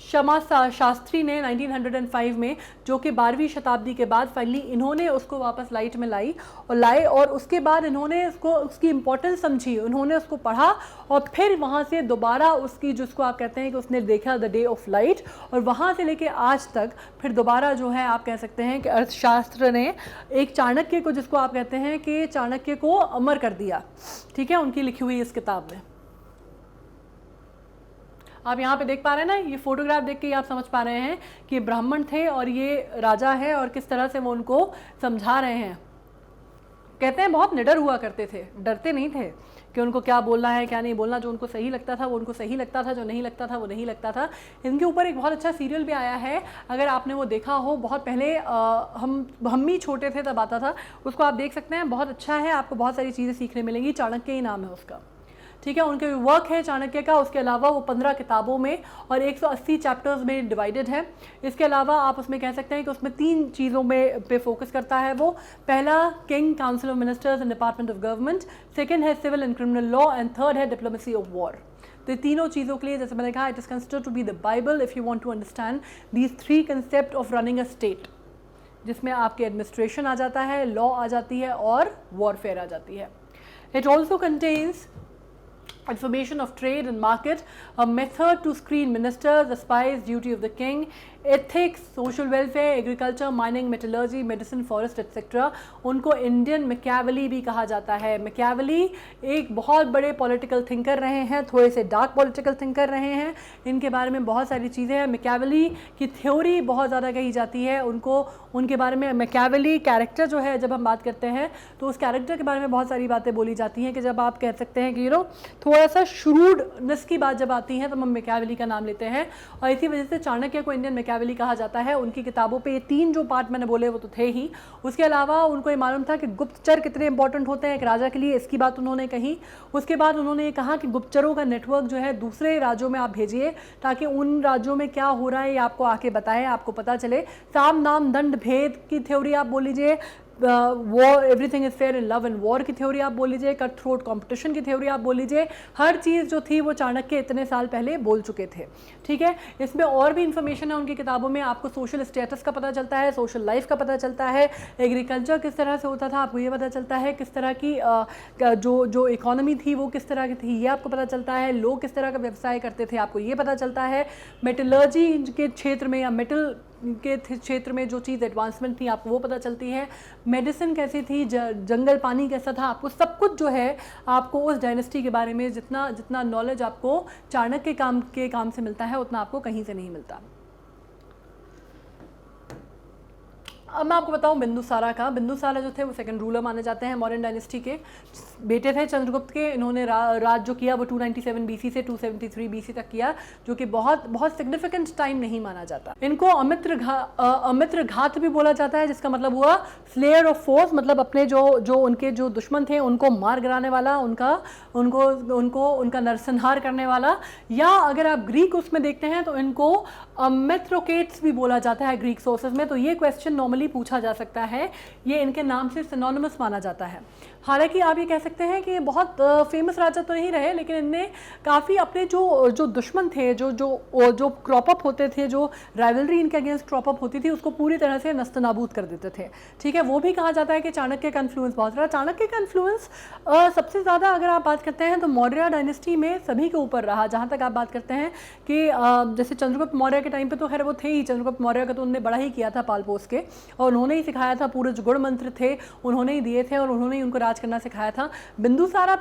क्षमा शास्त्री ने 1905 में, जो कि 12वीं शताब्दी के बाद फाइनली इन्होंने उसको वापस लाइट में लाए और उसके बाद इन्होंने उसकी इम्पोर्टेंस समझी, उन्होंने उसको पढ़ा और फिर वहाँ से दोबारा उसकी, जिसको आप कहते हैं कि उसने देखा द डे ऑफ लाइट, और वहाँ से लेके आज तक फिर दोबारा जो है आप कह सकते हैं कि अर्थशास्त्र ने एक चाणक्य को, जिसको आप कहते हैं कि चाणक्य को अमर कर दिया। ठीक है, उनकी लिखी हुई इस किताब में आप यहाँ पे देख पा रहे हैं ना, ये फोटोग्राफ देख के ही आप समझ पा रहे हैं कि ब्राह्मण थे और ये राजा है और किस तरह से वो उनको समझा रहे हैं। कहते हैं बहुत निडर हुआ करते थे, डरते नहीं थे कि उनको क्या बोलना है क्या नहीं बोलना। जो उनको सही लगता था वो उनको सही लगता था, जो नहीं लगता था वो नहीं लगता था। इनके ऊपर एक बहुत अच्छा सीरियल भी आया है, अगर आपने वो देखा हो, बहुत पहले हम ही छोटे थे तब आता था, उसको आप देख सकते हैं, बहुत अच्छा है, आपको बहुत सारी चीज़ें सीखने मिलेंगी। चाणक्य ही नाम है उसका। ठीक है, उनके वर्क है चाणक्य का। उसके अलावा वो 15 किताबों में और 180 चैप्टर्स में डिवाइडेड है। इसके अलावा आप उसमें कह सकते हैं कि उसमें 3 चीज़ों में पे फोकस करता है वो। पहला king, council of ministers and department of government. Second है civil and criminal law and third है डिप्लोमेसी ऑफ वॉर। तो तीनों चीज़ों के लिए, जैसे मैंने कहा, it is considered to be the bible if you want to understand these 3 concept of running a state, जिसमें आपके एडमिनिस्ट्रेशन आ जाता है, लॉ आ जाती है और वॉरफेयर आ जाती है। It also contains information of trade and market, a method to screen ministers, the spies, duty of the king, ethics, social welfare, agriculture, mining, metallurgy, medicine, forest, etc. उनको Indian Machiavelli भी कहा जाता है। Machiavelli एक बहुत बड़े political thinker रहे हैं, थोड़े से डार्क पॉलिटिकल थिंकर रहे हैं। इनके बारे में बहुत सारी चीज़ें हैं। मैकियावेली की थ्योरी बहुत ज़्यादा कही जाती है। उनके बारे में मैकियावेली कैरेक्टर जो है, जब हम बात करते हैं तो उस कैरेक्टर के बारे में बहुत सारी बातें बोली जाती हैं कि जब आप कह सकते हैं कि थोड़ा सा श्रूडनेस की बात जब आती है तो हम मैकियावेली का नाम लेते हैं। और इसी वजह से चाणक्य को इंडियन मैकियावेली कहा जाता है। उनकी किताबों पे ये 3 जो पार्ट मैंने बोले वो तो थे ही। उसके अलावा उनको ये मालूम था कि गुप्तचर कितने इंपॉर्टेंट होते हैं एक राजा के लिए, इसकी बात उन्होंने कही। उसके बाद उन्होंने ये कहा कि गुप्तचरों का नेटवर्क जो है दूसरे राज्यों में आप भेजिए ताकि उन राज्यों में क्या हो रहा है ये आपको आके बताएं, आपको पता चले। साम नाम दंड भेद की थ्योरी आप बोल लीजिए, war, everything is fair in love and war की थ्योरी आप बोल लीजिए, कट थ्रोट कॉम्पिटिशन की थ्योरी आप बोल लीजिए, हर चीज़ जो थी वो चाणक्य इतने साल पहले बोल चुके थे। ठीक है, इसमें और भी इंफॉर्मेशन है उनकी किताबों में। आपको सोशल स्टेटस का पता चलता है, सोशल लाइफ का पता चलता है, एग्रीकल्चर किस तरह से होता था आपको ये पता चलता है, किस तरह की जो इकोनॉमी थी वो किस तरह की थी ये आपको पता चलता है, लोग किस तरह का व्यवसाय करते थे आपको ये पता चलता है, मेटलर्जी के क्षेत्र में या मेटल के क्षेत्र में जो चीज़ एडवांसमेंट थी आपको वो पता चलती है, मेडिसिन कैसी थी, जंगल पानी कैसा था, आपको सब कुछ जो है आपको उस डायनेस्टी के बारे में जितना नॉलेज आपको चाणक्य के काम से मिलता है उतना आपको कहीं से नहीं मिलता। अब मैं आपको बताऊं बिंदुसारा का। बिंदुसारा जो थे वो सेकंड रूलर माने जाते हैं मौर्यन डायनेस्टी के, बेटे थे चंद्रगुप्त के। इन्होंने राज जो किया वो 297 बीसी से 273 बीसी तक किया, जो कि बहुत बहुत सिग्निफिकेंट टाइम नहीं माना जाता। इनको अमित्र घात भी बोला जाता है, जिसका मतलब हुआ स्लेयर ऑफ फोर्स, मतलब अपने जो उनके जो दुश्मन थे उनको मार गिराने वाला, उनका नरसंहार करने वाला। या अगर आप ग्रीक उसमें देखते हैं तो इनको मिथ्रोकेट्स भी बोला जाता है ग्रीक सोर्सेज में। तो ये क्वेश्चन नॉर्मली पूछा जा सकता है, ये इनके नाम से सिनोनिमस माना जाता है। हालांकि आप ये कह सकते हैं कि ये बहुत फेमस राजा तो नहीं रहे, लेकिन इनने काफ़ी अपने जो दुश्मन थे, जो क्रॉप अप होते थे, जो राइवलरी इनके अगेंस्ट क्रॉप अप होती थी, उसको पूरी तरह से नस्तनाबूद कर देते थे। ठीक है, वो भी कहा जाता है कि चाणक्य का इन्फ्लुएंस बहुत रहा। चाणक्य का इन्फ्लुएंस सबसे ज़्यादा अगर आप बात करते हैं तो मौर्य डायनेस्टी में सभी के ऊपर रहा। जहाँ तक आप बात करते हैं कि जैसे चंद्रगुप्त मौर्य के टाइम पे तो खैर वो थे ही, चंद्रगुप्त मौर्य का तो उन्होंने बड़ा ही किया था पाल पोस के, और उन्होंने ही सिखाया था, पूरे जो गुण मंत्र थे उन्होंने ही दिए थे और उन्होंने ही उनको राज करना सिखाया था। बिंदुसार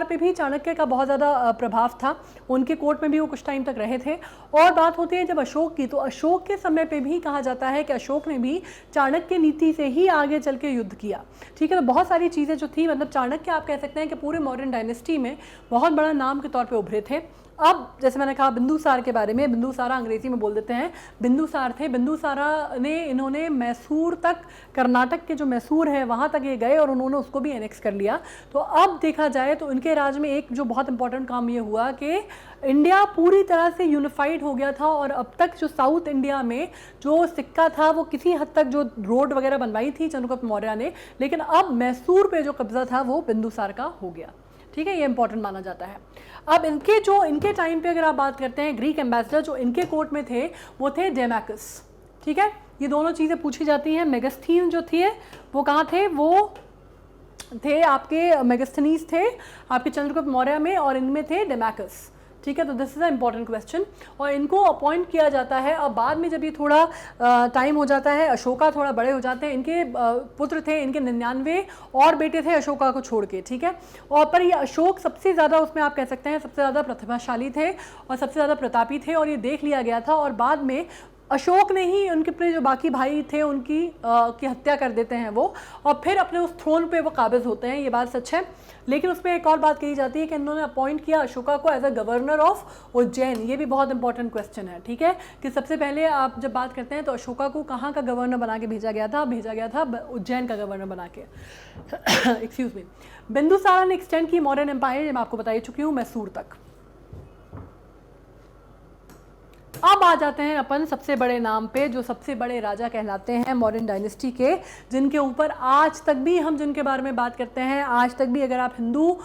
पे भी चाणक्य का बहुत ज़्यादा प्रभाव था, उनके कोर्ट में भी वो कुछ टाइम तक रहे थे। और बात होती है जब अशोक की, तो अशोक के समय पे भी कहा जाता है कि अशोक ने भी चाणक्य नीति से ही आगे चल के युद्ध किया। ठीक है, तो बहुत सारी चीज़ें जो थी, मतलब चाणक्य आप कह सकते हैं कि पूरे मॉडर्न डायनेस्टी में बहुत बड़ा नाम के तौर पे उभरे थे। अब जैसे मैंने कहा बिंदुसार के बारे में, बिंदुसारा अंग्रेजी में बोल देते हैं, बिंदुसार थे। बिंदुसारा इन्होंने मैसूर तक, कर्नाटक के जो मैसूर है वहाँ तक ये गए और उन्होंने उसको भी एनेक्स कर लिया। तो अब देखा जाए तो इनके राज में एक जो बहुत इंपॉर्टेंट काम ये हुआ कि इंडिया पूरी तरह से यूनिफाइड हो गया था। और अब तक जो साउथ इंडिया में जो सिक्का था वो किसी हद तक, जो रोड वगैरह बनवाई थी चंद्रगुप्त मौर्य ने, लेकिन अब मैसूर पे जो कब्जा था वो बिंदुसार का हो गया। ठीक है, ये इंपॉर्टेंट माना जाता है। अब इनके टाइम पे अगर आप बात करते हैं, ग्रीक एम्बेसडर जो इनके कोर्ट में थे वो थे डेमाकस। ठीक है, ये दोनों चीज़ें पूछी जाती हैं। मेगस्थीन जो थे वो कहाँ थे, वो थे आपके मेगस्थनीज थे आपके चंद्रगुप्त मौर्य में, और इनमें थे डेमाकस। ठीक है, तो this is a important question. और इनको अपॉइंट किया जाता है। अब बाद में जब ये थोड़ा टाइम हो जाता है, अशोका थोड़ा बड़े हो जाते हैं, इनके पुत्र थे, इनके 99 और बेटे थे अशोका को छोड़ के। ठीक है, और पर ये अशोक सबसे ज़्यादा, उसमें आप कह सकते हैं सबसे ज़्यादा प्रतिभाशाली थे और सबसे ज़्यादा प्रतापी थे, और ये देख लिया गया था। और बाद में अशोक ने ही उनके जो बाकी भाई थे उनकी की हत्या कर देते हैं वो, और फिर अपने उस थ्रोन पे वो काबिज होते हैं। ये बात सच है। लेकिन उसमें एक और बात कही जाती है कि इन्होंने अपॉइंट किया अशोका को as a governor of Ujjain. ये भी बहुत इंपॉर्टेंट क्वेश्चन है। ठीक है, कि सबसे पहले आप जब बात करते हैं तो अशोका को कहाँ का गवर्नर बना के भेजा गया था उज्जैन का गवर्नर बना के। Excuse me. बिंदुसारा ने एक्सटेंड की मौर्यन एम्पायर, मैं आपको बता चुकी हूँ, मैसूर तक। अब आ जाते हैं अपन सबसे बड़े नाम पे, जो सबसे बड़े राजा कहलाते हैं मौर्यन डायनेस्टी के, जिनके ऊपर आज तक भी हम जिनके बारे में बात करते हैं, आज तक भी अगर आप हिंदू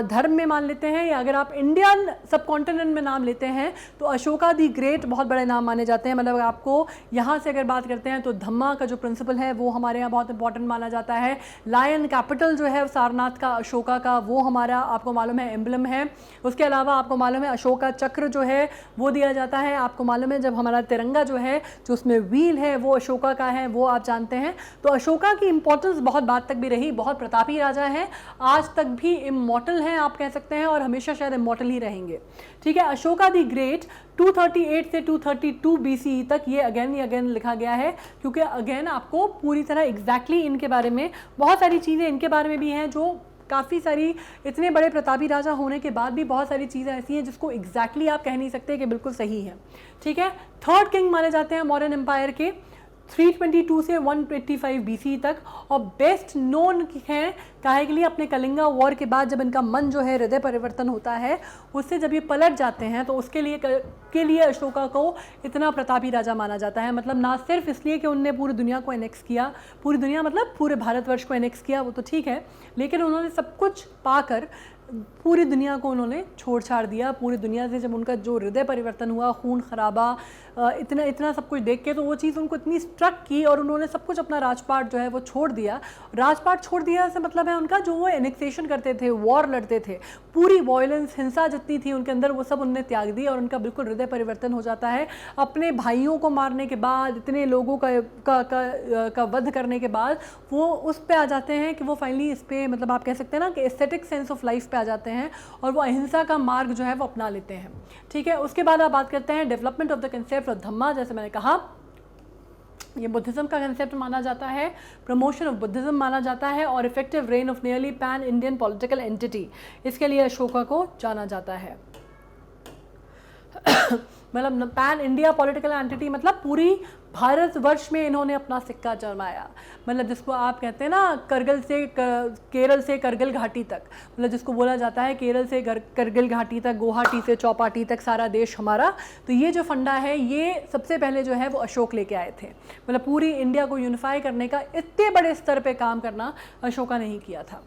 धर्म में मान लेते हैं या अगर आप इंडियन सब कॉन्टिनेंट में नाम लेते हैं तो अशोका दी ग्रेट बहुत बड़े नाम माने जाते हैं। मतलब आपको यहाँ से अगर बात करते हैं तो धम्मा का जो प्रिंसिपल है वो हमारे यहाँ बहुत इंपॉर्टेंट माना जाता है। लायन कैपिटल जो है सारनाथ का अशोका का, वो हमारा आपको मालूम है एम्बलम है। उसके अलावा आपको मालूम है अशोका चक्र जो है वो दिया जाता है। आपको मालूम है जब हमारा तिरंगा जो है, जो उसमें व्हील है, वो अशोका का है, वो आप जानते हैं। तो अशोका की इंपॉर्टेंस बहुत बाद तक भी रही, बहुत प्रतापी राजा है, आज तक भी इमॉर्टल हैं आप कह सकते हैं, और हमेशा शायद इमॉर्टल ही रहेंगे। ठीक है, अशोका दी ग्रेट 238 से 232 BCE तक ये अगेन लिखा गया है, क्योंकि अगेन आपको पूरी तरह एग्जैक्टली इनके बारे में बहुत सारी चीज़ें इनके बारे में भी हैं जो काफ़ी सारी, इतने बड़े प्रतापी राजा होने के बाद भी बहुत सारी चीज़ें ऐसी हैं जिसको एग्जैक्टली आप कह नहीं सकते कि बिल्कुल सही है। ठीक है, थर्ड किंग माने जाते हैं मौर्यन एम्पायर के 322 से 185 BC तक, और बेस्ट नोन हैं काहे के लिए, अपने कलिंगा वॉर के बाद जब इनका मन जो है हृदय परिवर्तन होता है, उससे जब ये पलट जाते हैं तो उसके लिए अशोका को इतना प्रतापी राजा माना जाता है। मतलब ना सिर्फ इसलिए कि उनने पूरी दुनिया को एनेक्स किया, पूरी दुनिया मतलब पूरे भारतवर्ष को एनेक्स किया, वो तो ठीक है, लेकिन उन्होंने सब कुछ पाकर पूरी दुनिया को उन्होंने छोड़ छाड़ दिया। पूरी दुनिया से जब उनका जो हृदय परिवर्तन हुआ, खून खराबा, इतना सब कुछ देख के, तो वो चीज़ उनको इतनी स्ट्रक की और उन्होंने सब कुछ अपना राजपाट जो है वो छोड़ दिया। राजपाट छोड़ दिया से मतलब है उनका जो वो एनेक्सेशन करते थे, वॉर लड़ते थे, पूरी वॉयलेंस, हिंसा जितनी थी उनके अंदर वो सब उनने त्याग दी और उनका बिल्कुल हृदय परिवर्तन हो जाता है। अपने भाइयों को मारने के बाद, इतने लोगों का वध करने के बाद वो उस पे आ जाते हैं कि वो फाइनली इस पे, मतलब आप कह सकते हैं ना कि एस्थेटिक सेंस ऑफ लाइफ पे आ जाते हैं और वो अहिंसा का मार्ग जो है वो अपना लेते हैं। ठीक है, उसके बाद आप बात करते हैं development of the concept of dhamma. जैसे मैंने कहा ये बुद्धिज़्म का कंसेप्ट माना जाता है, प्रमोशन ऑफ बुद्धिज़्म माना जाता है, और effective rain of nearly pan Indian political entity, इसके लिए अशोका को जाना जाता है। मतलब पैन इंडिया पॉलिटिकल एंटिटी मतलब पूरी भारतवर्ष में इन्होंने अपना सिक्का जमाया। मतलब जिसको आप कहते हैं ना केरल से करगिल घाटी तक, मतलब जिसको बोला जाता है केरल से करगिल घाटी तक, गुवाहाटी से चौपाटी तक सारा देश हमारा। तो ये जो फंडा है ये सबसे पहले जो है वो अशोक लेके आए थे। मतलब पूरी इंडिया को यूनिफाई करने का इतने बड़े स्तर पे काम करना अशोका ने ही किया था।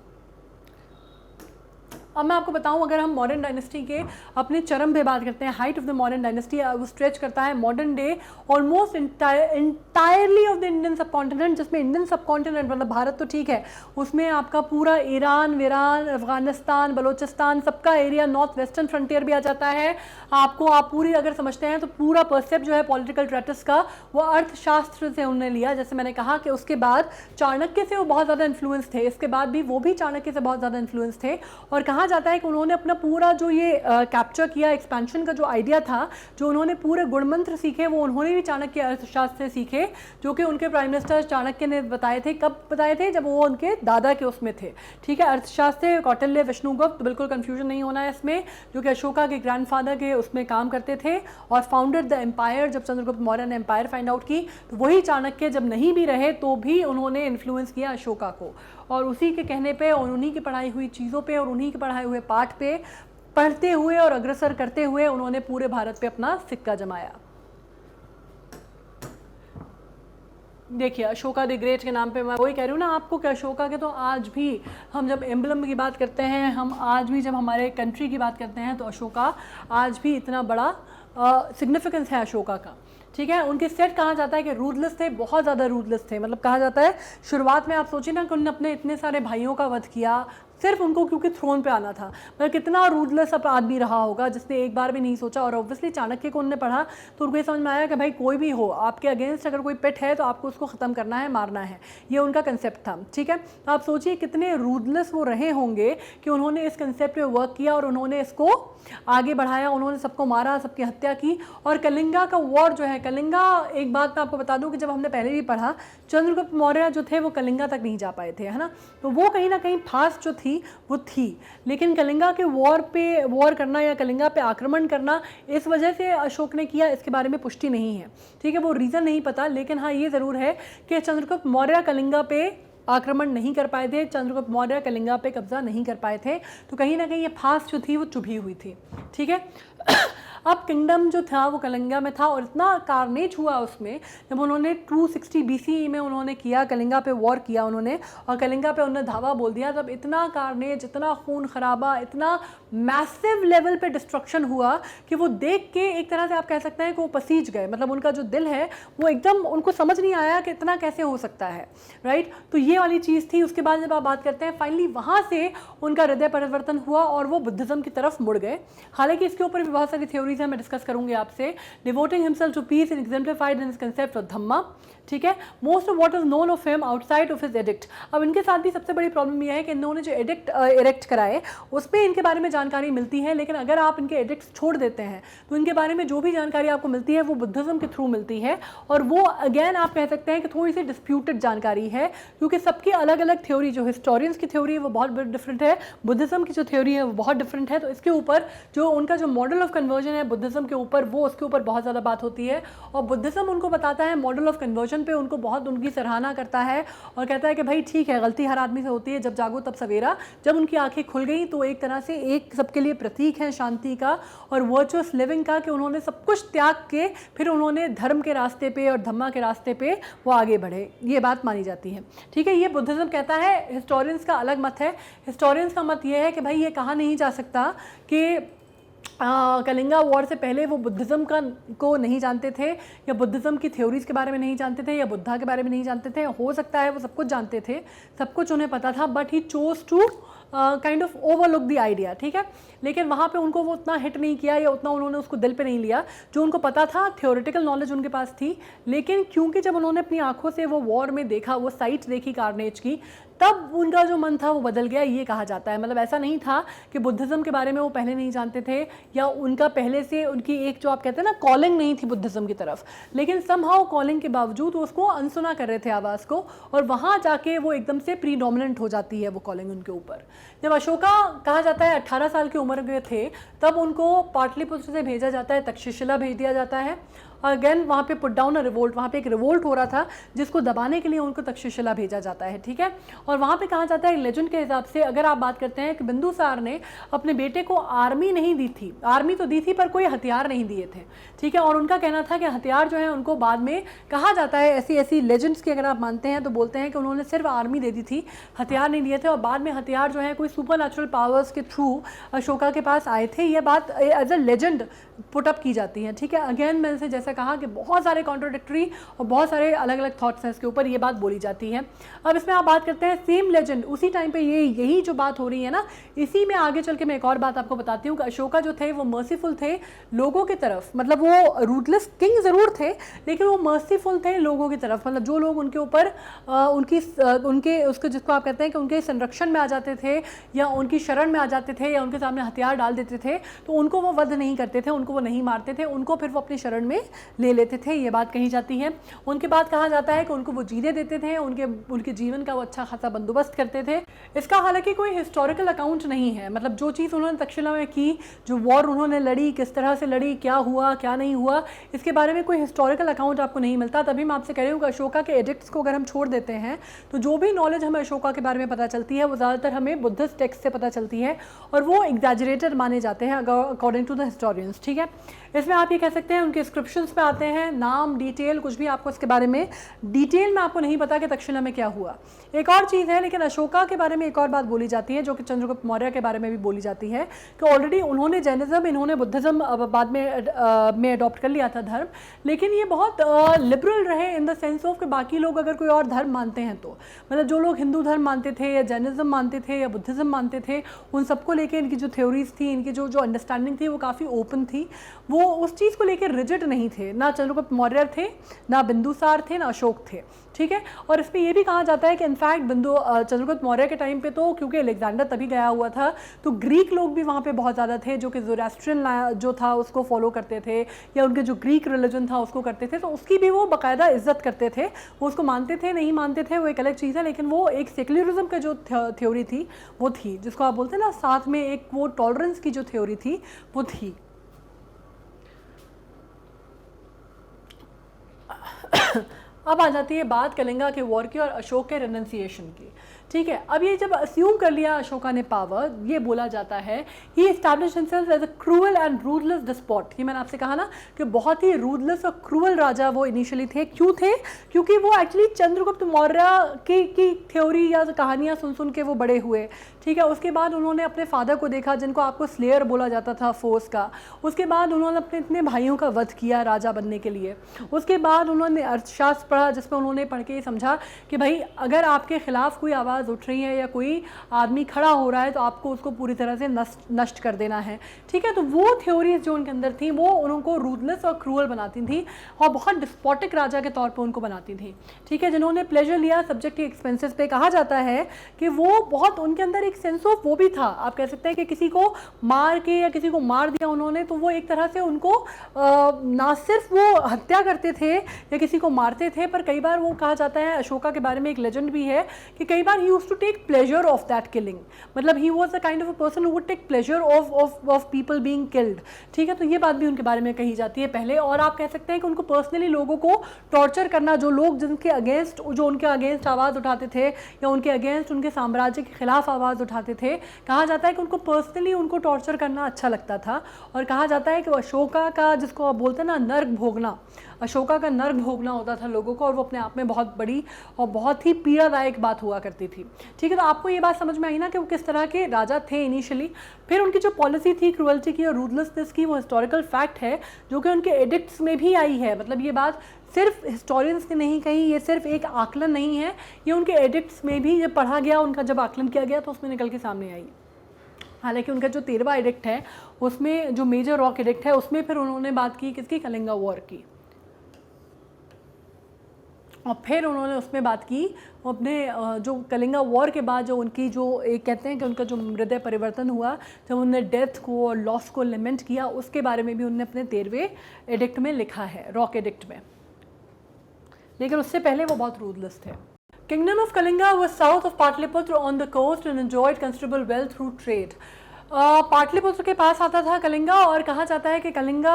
अब मैं आपको बताऊं, अगर हम मॉडर्न डायनेस्टी के अपने चरम पे बात करते हैं, height of the modern dynasty, वो स्ट्रेच करता है modern day almost entirely of the Indian सब कॉन्टिनेंट, जिसमें इंडियन सब कॉन्टिनेंट मतलब भारत तो ठीक है, उसमें आपका पूरा ईरान, वीरान, अफगानिस्तान, बलोचिस्तान, सबका एरिया, नॉर्थ वेस्टर्न फ्रंटियर भी आ जाता है। आपको आप पूरी अगर समझते हैं तो पूरा परसेप्ट जो है पॉलिटिकल ट्रेटिस का वो अर्थशास्त्र से उन्होंने लिया। जैसे मैंने कहा कि उसके बाद चाणक्य से वो बहुत ज़्यादा इन्फ्लुएंस थे, इसके बाद भी वो भी चाणक्य से बहुत ज़्यादा इन्फ्लुएंस थे। और कहा जाता है कि उन्होंने अपना पूरा जो ये कैप्चर किया, एक्सपेंशन का जो आइडिया था, जो उन्होंने पूरे गुणमंत्र सीखे, वो उन्होंने भी चाणक्य अर्थशास्त्र से सीखे, जो कि उनके प्राइम मिनिस्टर चाणक्य ने बताए थे। कब बताए थे? जब वो उनके दादा के उसमें थे। ठीक है, अर्थशास्त्र कौटिल्य विष्णुगुप्त, तो बिल्कुल कंफ्यूजन नहीं होना है इसमें, जो कि अशोका के ग्रैंडफादर के उसमें काम करते थे और फाउंडेड द एम्पायर। जब चंद्रगुप्त मौर्य ने एम्पायर फाइंड आउट की तो वही चाणक्य जब नहीं भी रहे तो भी उन्होंने इन्फ्लुएंस किया अशोका को, और उसी के कहने पे और उन्हीं की पढ़ाई हुई चीज़ों पे और उन्हीं के पढ़ाए हुए पाठ पे पढ़ते हुए और अग्रसर करते हुए उन्होंने पूरे भारत पे अपना सिक्का जमाया। देखिए, अशोका द ग्रेट के नाम पे मैं वही कह रही हूँ ना आपको कि अशोका के तो आज भी हम जब एम्बलम की बात करते हैं, हम आज भी जब हमारे कंट्री की बात करते हैं, तो अशोका आज भी इतना बड़ा सिग्निफिकेंस है अशोका का। ठीक है, उनके सेट कहा जाता है कि रूथलेस थे, बहुत ज़्यादा रूथलेस थे। मतलब कहा जाता है शुरुआत में आप सोचिए ना कि उन्होंने अपने इतने सारे भाइयों का वध किया सिर्फ उनको क्योंकि थ्रोन पे आना था। मतलब कितना रूथलेस अब आदमी रहा होगा जिसने एक बार भी नहीं सोचा। और ऑब्वियसली चाणक्य को उन्होंने पढ़ा तो उनको ये समझ में आया कि भाई कोई भी हो, आपके अगेंस्ट अगर कोई पेट है तो आपको उसको ख़त्म करना है, मारना है। ये उनका कंसेप्ट था। ठीक है, तो आप सोचिए कितने रूथलेस वो रहे होंगे कि उन्होंने इस कंसेप्ट पे वर्क किया और उन्होंने इसको आगे बढ़ाया। उन्होंने सबको मारा, सबकी हत्या की। और कलिंगा का वॉर जो है, कलिंगा, एक बात मैं आपको बता दूं कि जब हमने पहले भी पढ़ा, चंद्रगुप्त मौर्य जो थे वो कलिंगा तक नहीं जा पाए थे, है ना। तो वो कहीं ना कहीं फास्ट जो थी वो थी, लेकिन कलिंगा के वॉर करना या कलिंगा पे आक्रमण करना इस वजह से अशोक ने किया, इसके बारे में पुष्टि नहीं है। ठीक है, वो रीज़न नहीं पता, लेकिन हाँ ये ज़रूर है कि चंद्रगुप्त मौर्य कलिंगा पे आक्रमण नहीं कर पाए थे, चंद्रगुप्त मौर्य कलिंगा पे कब्जा नहीं कर पाए थे। तो कहीं ना कहीं ये फास्ट जो थी वो चुभी हुई थी। ठीक है, अब किंगडम जो था वो कलिंगा में था और इतना कारनेज हुआ उसमें जब उन्होंने 260 BCE में उन्होंने किया, कलिंगा पे वॉर किया उन्होंने और कलिंगा पे उन्होंने धावा बोल दिया। तब इतना कारनेज, इतना खून खराबा, इतना मैसिव लेवल पे डिस्ट्रक्शन हुआ कि वो देख के एक तरह से आप कह सकते हैं कि वो पसीज गए। मतलब उनका जो दिल है वो एकदम, उनको समझ नहीं आया कि इतना कैसे हो सकता है, राइट। तो ये वाली चीज़ थी। उसके बाद जब आप बात करते हैं, फाइनली वहाँ से उनका हृदय परिवर्तन हुआ और वो बुद्धिज़्म की तरफ मुड़ गए। हालांकि इसके ऊपर भी बहुत सारी थ्योरीज है, मैं डिस्कस करूंगी आपसे। Devoting himself to peace in exemplified in his concept of Dhamma. ठीक है, most of what is known of him outside of his edict. अब इनके साथ भी सबसे बड़ी प्रॉब्लम यह है कि इन्होंने जो एडिक्ट इरेक्ट कराए उसमें इनके बारे में जानकारी मिलती है, लेकिन अगर आप इनके एडिक्ट्स छोड़ देते हैं तो इनके बारे में जो भी जानकारी आपको मिलती है वो बुद्धिज़्म के थ्रू मिलती है। और वो अगेन आप कह सकते हैं कि थोड़ी सी डिस्प्यूटेड जानकारी है, क्योंकि सबकी अलग अलग थ्योरी, जो हिस्टोरियंस की थ्योरी है वो बहुत डिफरेंट है, बुद्धिज़्म की जो थ्योरी है वो बहुत डिफरेंट है। तो इसके ऊपर जो उनका जो मॉडल ऑफ कन्वर्जन है बुद्धिज़्म के ऊपर, वो उसके ऊपर बहुत ज़्यादा बात होती है। और बुद्धिज़्म उनको बताता है मॉडल ऑफ कन्वर्जन पे, उनको बहुत उनकी सराहना करता है और कहता है कि भाई ठीक है, गलती हर आदमी से होती है, जब जागो तब सवेरा। जब उनकी आंखें खुल गई तो एक तरह से एक सबके लिए प्रतीक है शांति का और वर्चुअस लिविंग का, कि उन्होंने सब कुछ त्याग के फिर उन्होंने धर्म के रास्ते पे और धम्मा के रास्ते पे वो आगे बढ़े। ये बात मानी जाती है। ठीक है, ये बुद्धिज़्म कहता है। हिस्टोरियंस का अलग मत है। हिस्टोरियंस का मत ये है कि भाई ये कहा नहीं जा सकता कि कलिंगा वॉर से पहले वो बुद्धिज़्म को नहीं जानते थे या बुद्धिज़्म की थ्योरीज़ के बारे में नहीं जानते थे या बुद्धा के बारे में नहीं जानते थे। हो सकता है वो सब कुछ जानते थे, सब कुछ उन्हें पता था, but he chose to kind of overlook the idea, ठीक है। लेकिन वहाँ पे उनको वो उतना हिट नहीं किया या उतना उन्होंने उसको दिल पे नहीं लिया। जो उनको पता था, थ्योरेटिकल नॉलेज उनके पास थी, लेकिन क्योंकि जब उन्होंने अपनी आंखों से वो वॉर में देखा, वो साइट देखी कार्नेज की, तब उनका जो मन था वो बदल गया, ये कहा जाता है। मतलब ऐसा नहीं था कि बुद्धिज़्म के बारे में वो पहले नहीं जानते थे या उनका पहले से उनकी एक जो आप कहते हैं ना कॉलिंग नहीं थी बुद्धिज़्म की तरफ, लेकिन समहाउ कॉलिंग के बावजूद उसको अनसुना कर रहे थे आवाज़ को, और वहाँ जाके वो एकदम से प्रीडोमिनेंट हो जाती है वो कॉलिंग उनके ऊपर। जब अशोका कहा जाता है 18 साल की उम्र के थे, तब उनको पाटलिपुत्र से भेजा जाता है, तक्षशिला भेज दिया जाता है। अगेन वहाँ पे पुट डाउन अ रिवोल्ट, वहाँ पे एक रिवोल्ट हो रहा था जिसको दबाने के लिए उनको तक्षशिला भेजा जाता है, ठीक है। और वहाँ पे कहा जाता है लेजेंड के हिसाब से, अगर आप बात करते हैं कि बिंदुसार ने अपने बेटे को आर्मी नहीं दी थी, आर्मी तो दी थी पर कोई हथियार नहीं दिए थे, ठीक है। और उनका कहना था कि हथियार जो है उनको बाद में कहा जाता है, ऐसी ऐसी लेजेंड्स की अगर आप मानते हैं तो बोलते हैं कि उन्होंने सिर्फ आर्मी दे दी थी, हथियार नहीं दिए थे, और बाद में हथियार जो है कोई सुपर नेचुरल पावर्स के थ्रू अशोका के पास आए थे। ये बात एज अ लेजेंड पुटअप की जाती है, ठीक है। अगेन मैंने से जैसा कहा कि बहुत सारे कॉन्ट्रोडिक्टरी और बहुत सारे अलग अलग थॉट्स हैं इसके ऊपर, ये बात बोली जाती है। अब इसमें आप बात करते हैं सेम लेजेंड, उसी टाइम पे यही जो बात हो रही है ना, इसी में आगे चल के मैं एक और बात आपको बताती हूँ कि अशोका जो थे वो मर्सीफुल थे लोगों की तरफ, मतलब वो रूटलेस किंग ज़रूर थे लेकिन वो मर्सीफुल थे लोगों की तरफ। मतलब जो लोग उनके ऊपर उनके उसको जिसको आप कहते हैं कि उनके संरक्षण में आ जाते थे या उनकी शरण में आ जाते थे या उनके सामने हथियार डाल देते थे, तो उनको वो वध नहीं करते थे, उनको वो नहीं मारते थे, उनको फिर वो अपनी शरण में ले लेते थे, ये बात कही जाती है। उनके बाद कहा जाता है कि उनको वो जीने देते थे, उनके जीवन का वो अच्छा खासा बंदोबस्त करते थे। इसका हालांकि कोई हिस्टोरिकल अकाउंट नहीं है, मतलब जो चीज़ उन्होंने तक्षशिला में की, जो वॉर उन्होंने लड़ी, किस तरह से लड़ी, क्या हुआ क्या नहीं हुआ, इसके बारे में कोई हिस्टोरिकल अकाउंट आपको नहीं मिलता। तभी मैं आपसे कह रही हूँ कि अशोका के एडिक्ट्स को अगर हम छोड़ देते हैं तो जो भी नॉलेज हमें अशोका के बारे में पता चलती है वो ज़्यादातर हमें बुद्धिस्ट टेक्स्ट से पता चलती है और वो एग्जैजरेटेड माने जाते हैं अकॉर्डिंग टू द हिस्टोरियंस, ठीक है। इसमें आप ये कह सकते हैं उनके इंस्क्रिप्शंस पे आते हैं, नाम डिटेल कुछ भी आपको इसके बारे में डिटेल में आपको नहीं पता कि तक्षशिला में क्या हुआ। एक और चीज़ है, लेकिन अशोका के बारे में एक और बात बोली जाती है जो कि चंद्रगुप्त मौर्य के बारे में भी बोली जाती है कि ऑलरेडी उन्होंने जैनिज्म, इन्होंने बुद्धिज़्म बाद में अडॉप्ट कर लिया था धर्म, लेकिन ये बहुत लिबरल रहे इन द सेंस ऑफ कि बाकी लोग अगर कोई और धर्म मानते हैं तो, मतलब जो लोग हिंदू धर्म मानते थे या जैनिज्म मानते थे या बुद्धिज़्म मानते थे, उन सबको लेके इनकी जो थ्योरीज थी, इनकी जो अंडरस्टैंडिंग थी वो काफ़ी ओपन थी। वो उस चीज़ को लेकर रिजिड नहीं थे, ना चंद्रगुप्त मौर्य थे, ना बिंदुसार थे, ना अशोक थे, ठीक है। और इसमें यह भी कहा जाता है कि इनफैक्ट चंद्रगुप्त मौर्य के टाइम पे तो क्योंकि अलेक्जेंडर तभी गया हुआ था तो ग्रीक लोग भी वहाँ पे बहुत ज़्यादा थे जो कि ज़ोरास्ट्रियन जो था उसको फॉलो करते थे या उनके जो ग्रीक रिलीजन था उसको करते थे, तो उसकी भी वो बाकायदा इज्जत करते थे, वो उसको मानते थे नहीं मानते थे वो एक अलग चीज़ है, लेकिन वो एक सेक्युलरिज्म का जो थ्योरी थी वो थी, जिसको आप बोलते हैं ना साथ में एक वो टॉलरेंस की जो थ्योरी थी वो थी। अब आ जाती है बात कलिंगा के वॉर की और अशोक के रेनन्सिएशन की, ठीक है। अब ये जब अस्यूम कर लिया अशोका ने पावर, ये बोला जाता है he established himself as a cruel and ruthless despot. ये मैंने आपसे कहा ना कि बहुत ही रूथलेस और क्रूअल राजा वो इनिशियली थे। क्यों थे? क्योंकि वो एक्चुअली चंद्रगुप्त मौर्य की थ्योरी या कहानियाँ सुन के वो बड़े हुए, ठीक है। उसके बाद उन्होंने अपने फादर को देखा जिनको आपको स्लेयर बोला जाता था फोर्स का, उसके बाद उन्होंने अपने इतने भाइयों का वध किया राजा बनने के लिए, उसके बाद उन्होंने अर्थशास्त्र पढ़ा जिसमें उन्होंने पढ़ के समझा कि भाई अगर आपके खिलाफ कोई आवाज़ उठ रही है या कोई आदमी खड़ा हो रहा है तो आपको उसको पूरी तरह से नष्ट कर देना है, ठीक है। तो वो थ्योरीज जो उनके अंदर थी वो उनको रूथलेस और क्रूअल बनाती थी और बहुत डिस्पोटिक राजा के तौर पर उनको बनाती थी, ठीक है। जिन्होंने प्लेजर लिया सब्जेक्ट के एक्सपेंसेस पे, कहा जाता है कि वो बहुत उनके अंदर एक सेंस ऑफ वो भी था, आप कह सकते हैं कि किसी को मार के या किसी को मार दिया उन्होंने तो वो एक तरह से उनको ना सिर्फ वो हत्या करते थे या किसी को मारते थे, पर कई बार वो कहा जाता है अशोका के बारे में एक लेजेंड भी है कि कई बार he used to take pleasure of that killing, मतलब he was the kind of a person who would take pleasure of people being killed, ठीक है। तो ये बात भी उनके बारे में कही जाती है पहले। और आप कह सकते हैं कि उनको पर्सनली लोगों को टॉर्चर करना, जो लोग उनके अगेंस्ट आवाज़ उठाते थे या उनके अगेंस्ट उनके साम्राज्य के खिलाफ आवाज़ उठाते थे, कहा जाता है कि उनको पर्सनली उनको टॉर्चर करना अच्छा लगता था। और कहा जाता है कि अशोका का, जिसको आप बोलते हैं ना नर्क भोगना, अशोका का नर्क भोगना होता था लोगों को, और वो अपने आप में बहुत बड़ी और बहुत ही पीड़ादायक बात हुआ करती थी। ठीक है, तो आपको ये बात समझ में आई ना कि वो किस तरह के राजा थे इनिशियली। फिर उनकी जो पॉलिसी थी क्रुअल्टी की और रूथलेसनेस की, वो हिस्टोरिकल फैक्ट है जो कि उनके एडिक्ट्स में भी आई है। मतलब ये बात सिर्फ हिस्टोरियंस ने नहीं कही, ये सिर्फ एक आकलन नहीं है, ये उनके एडिक्ट्स में भी जब पढ़ा गया, उनका जब आकलन किया गया तो उसमें निकल के सामने आई। हालांकि उनका जो 13वां एडिक्ट है उसमें, जो मेजर रॉक एडिक्ट है, उसमें फिर उन्होंने बात की किसकी, कलिंगा वॉर की। और फिर उन्होंने उसमें बात की अपने जो कलिंगा वॉर के बाद जो उनकी जो एक कहते हैं कि उनका जो हृदय परिवर्तन हुआ, जब उन्होंने डेथ को और लॉस को लिमेंट किया, उसके बारे में भी उन्होंने अपने 13वें एडिक्ट में लिखा है, रॉक एडिक्ट में। लेकिन उससे पहले वो बहुत रूथलेस थे। Kingdom of Kalinga was south of Patliputra on the coast and enjoyed considerable wealth through trade. Pataliputra के पास आता था कलिंगा, और कहा जाता है कि कलिंगा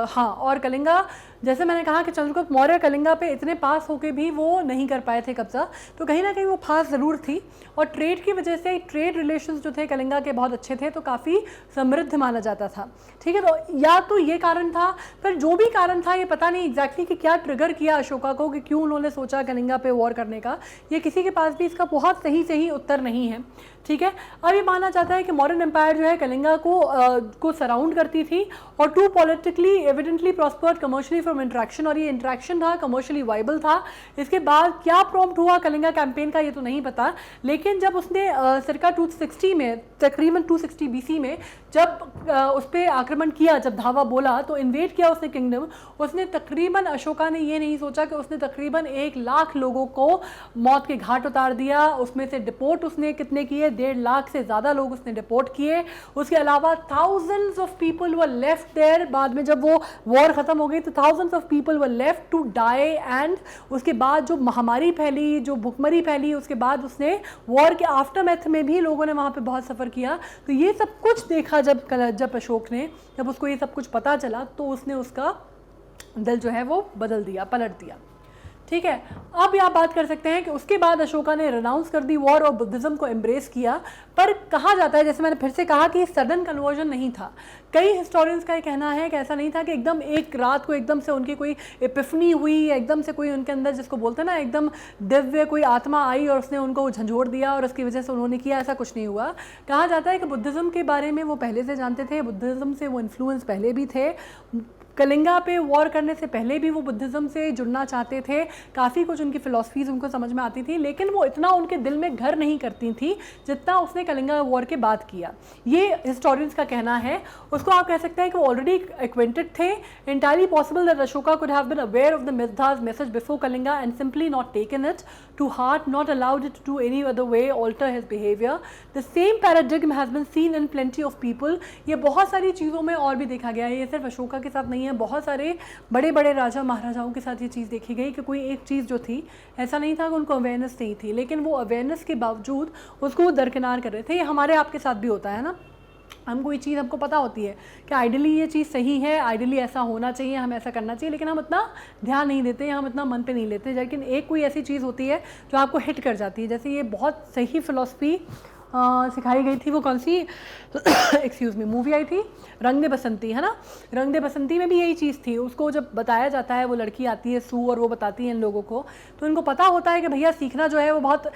हाँ, और कलिंगा जैसे मैंने कहा कि चंद्रगुप्त मौर्य कलिंगा पे इतने पास होके भी वो नहीं कर पाए थे कब्जा, तो कहीं ना कहीं वो पास ज़रूर थी। और ट्रेड की वजह से, ट्रेड रिलेशंस जो थे कलिंगा के बहुत अच्छे थे, तो काफ़ी समृद्ध माना जाता था। ठीक है, तो या तो ये कारण था, पर जो भी कारण था ये पता नहीं एग्जैक्टली कि क्या ट्रिगर किया अशोका को कि क्यों उन्होंने सोचा कलिंगा पे वॉर करने का, ये किसी के पास भी इसका बहुत सही उत्तर नहीं है। ठीक है, अब ये माना जाता है कि मॉडर्न एम्पायर जो है कलिंगा को सराउंड करती थी, और to politically evidently prospered commercially from interaction, और ये इंट्रैक्शन था कमर्शियली वाइबल था। इसके बाद क्या प्रॉम्प्ट हुआ कलिंगा कैंपेन का ये तो नहीं पता, लेकिन जब उसने circa 260 में, तकरीबन 260 BC में जब उस पर आक्रमण किया, जब धावा बोला तो इन्वेड किया उसने किंगडम, उसने तकरीबन, अशोका ने ये नहीं सोचा कि उसने तकरीबन 1 लाख लोगों को मौत के घाट उतार दिया। उसमें से डिपोर्ट उसने कितने किए, 1.5 लाख से ज़्यादा लोग उसने डिपोर्ट किए। उसके अलावा thousands of people were left there. बाद में जब वो वॉर ख़त्म हो गई तो thousands of people were left to die, and उसके बाद जो महामारी फैली, जो भुखमरी फैली, उसके बाद उसने वॉर के आफ्टरमैथ में भी लोगों ने वहाँ पे बहुत सफ़र किया। तो ये सब कुछ देखा जब अशोक ने, जब उसको ये सब कुछ पता चला, तो उसने उसका दिल जो है वो बदल दिया, पलट दिया। ठीक है, अब आप बात कर सकते हैं कि उसके बाद अशोका ने रिनाउंस कर दी वॉर और बुद्धिज़्म को एम्ब्रेस किया। पर कहा जाता है, जैसे मैंने फिर से कहा, कि सडन कन्वर्जन नहीं था। कई हिस्टोरियंस का ये कहना है कि ऐसा नहीं था कि एकदम एक रात को एकदम से उनकी कोई एपिफनी हुई, एकदम से कोई उनके अंदर, जिसको बोलते हैं ना, एकदम दिव्य कोई आत्मा आई और उसने उनको झंझोड़ दिया और उसकी वजह से उन्होंने किया, ऐसा कुछ नहीं हुआ। कहा जाता है कि बुद्धिज़्म के बारे में वो पहले से जानते थे, बुद्धिज़्म से वो इन्फ्लुएंस पहले भी थे, कलिंगा पे वॉर करने से पहले भी वो बुद्धिज़्म से जुड़ना चाहते थे, काफ़ी कुछ उनकी फ़िलॉसफीज़ उनको समझ में आती थी, लेकिन वो इतना उनके दिल में घर नहीं करती थी जितना उसने कलिंगा वॉर के बाद किया। ये हिस्टोरियंस का कहना है। उसको आप कह सकते हैं कि वो ऑलरेडी एक्वेंटेड थे। Entirely possible that Ashoka could have been aware of the मिथ्याज message before Kalinga and simply not taken it to heart, not allowed it to any other way alter his behaviour. The same paradigm has been seen in plenty of people. ये बहुत सारी चीज़ों में और भी देखा गया है, ये सिर्फ अशोका के साथ नहीं है, बहुत सारे बड़े बड़े राजा महाराजाओं के साथ ये चीज़ देखी गई कि कोई एक चीज़ जो थी, ऐसा नहीं था कि उनको अवेयरनेस नहीं थी, लेकिन वो अवेयरनेस के बावजूद उसको दरकिनार कर रहे थे। ये हमारे आपके साथ भी होता है ना, हम कोई चीज़, हमको पता होती है कि आइडियली ये चीज़ सही है, आइडियली ऐसा होना चाहिए, हमें ऐसा करना चाहिए, लेकिन हम इतना ध्यान नहीं देते, हम इतना मन पे नहीं लेते। लेकिन एक कोई ऐसी चीज़ होती है जो आपको हिट कर जाती है, जैसे ये बहुत सही फ़िलॉसफी सिखाई गई थी। वो कौन सी एक्सक्यूज़ मी मूवी आई थी, रंग दे बसंती, है ना। रंग दे बसंती में भी यही चीज़ थी। उसको जब बताया जाता है, वो लड़की आती है सू, और वो बताती है इन लोगों को, तो इनको पता होता है कि भैया सीखना जो है वो बहुत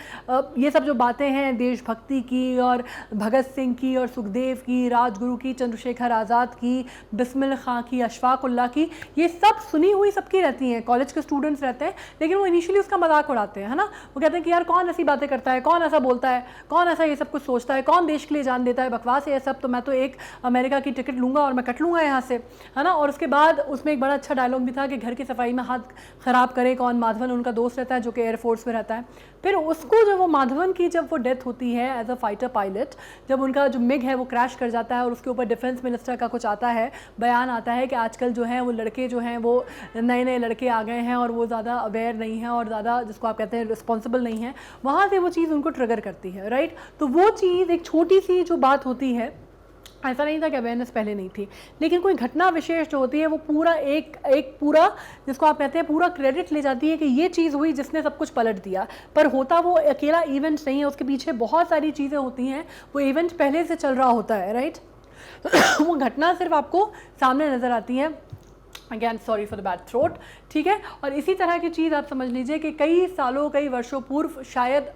ये सब जो बातें हैं देशभक्ति की और भगत सिंह की और सुखदेव की, राजगुरु की, चंद्रशेखर आज़ाद की, बिस्मिल खां की, अशफाक उल्लाह की, ये सब सुनी हुई सबकी रहती हैं, कॉलेज के स्टूडेंट्स रहते हैं, लेकिन वो इनिशियली उसका मजाक उड़ाते हैं, है ना। वो कहते हैं कि यार कौन ऐसी बातें करता है, कौन ऐसा बोलता है, कौन ऐसा ये सब कुछ सोचता है, कौन देश के लिए जान देता है, बकवास है ये सब, तो मैं तो एक अमेरिका की टिकट लूँगा और मैं कट लूँगा यहाँ से, है ना। और उसके बाद उसमें एक बड़ा अच्छा डायलॉग भी था कि घर की सफाई में हाथ ख़राब करे कौन, माधवन उनका दोस्त रहता है जो कि एयरफोर्स में रहता है। फिर उसको जब वो माधवन की जब वो डेथ होती है एज अ फाइटर पायलट, जब उनका जो मिग है वो क्रैश कर जाता है और उसके ऊपर डिफेंस मिनिस्टर का कुछ आता है, बयान आता है कि आजकल जो है वो लड़के जो हैं वो नए नए लड़के आ गए हैं और वो ज़्यादा अवेयर नहीं है और ज़्यादा जिसको आप कहते हैं रिस्पॉन्सिबल नहीं है, वहाँ से वो चीज़ उनको ट्रिगर करती है, राइट। तो वो चीज़ एक छोटी सी जो बात होती है, ऐसा नहीं था कि अवेयरनेस पहले नहीं थी, लेकिन कोई घटना विशेष जो होती है वो पूरा एक पूरा जिसको आप कहते हैं पूरा क्रेडिट ले जाती है कि ये चीज़ हुई जिसने सब कुछ पलट दिया। पर होता वो अकेला इवेंट नहीं है, उसके पीछे बहुत सारी चीज़ें होती हैं, वो इवेंट पहले से चल रहा होता है, राइट। वो घटना सिर्फ आपको सामने नज़र आती है, again sorry for the bad throat, ठीक है। और इसी तरह की चीज़ आप समझ लीजिए कि कई सालों कई वर्षों पूर्व शायद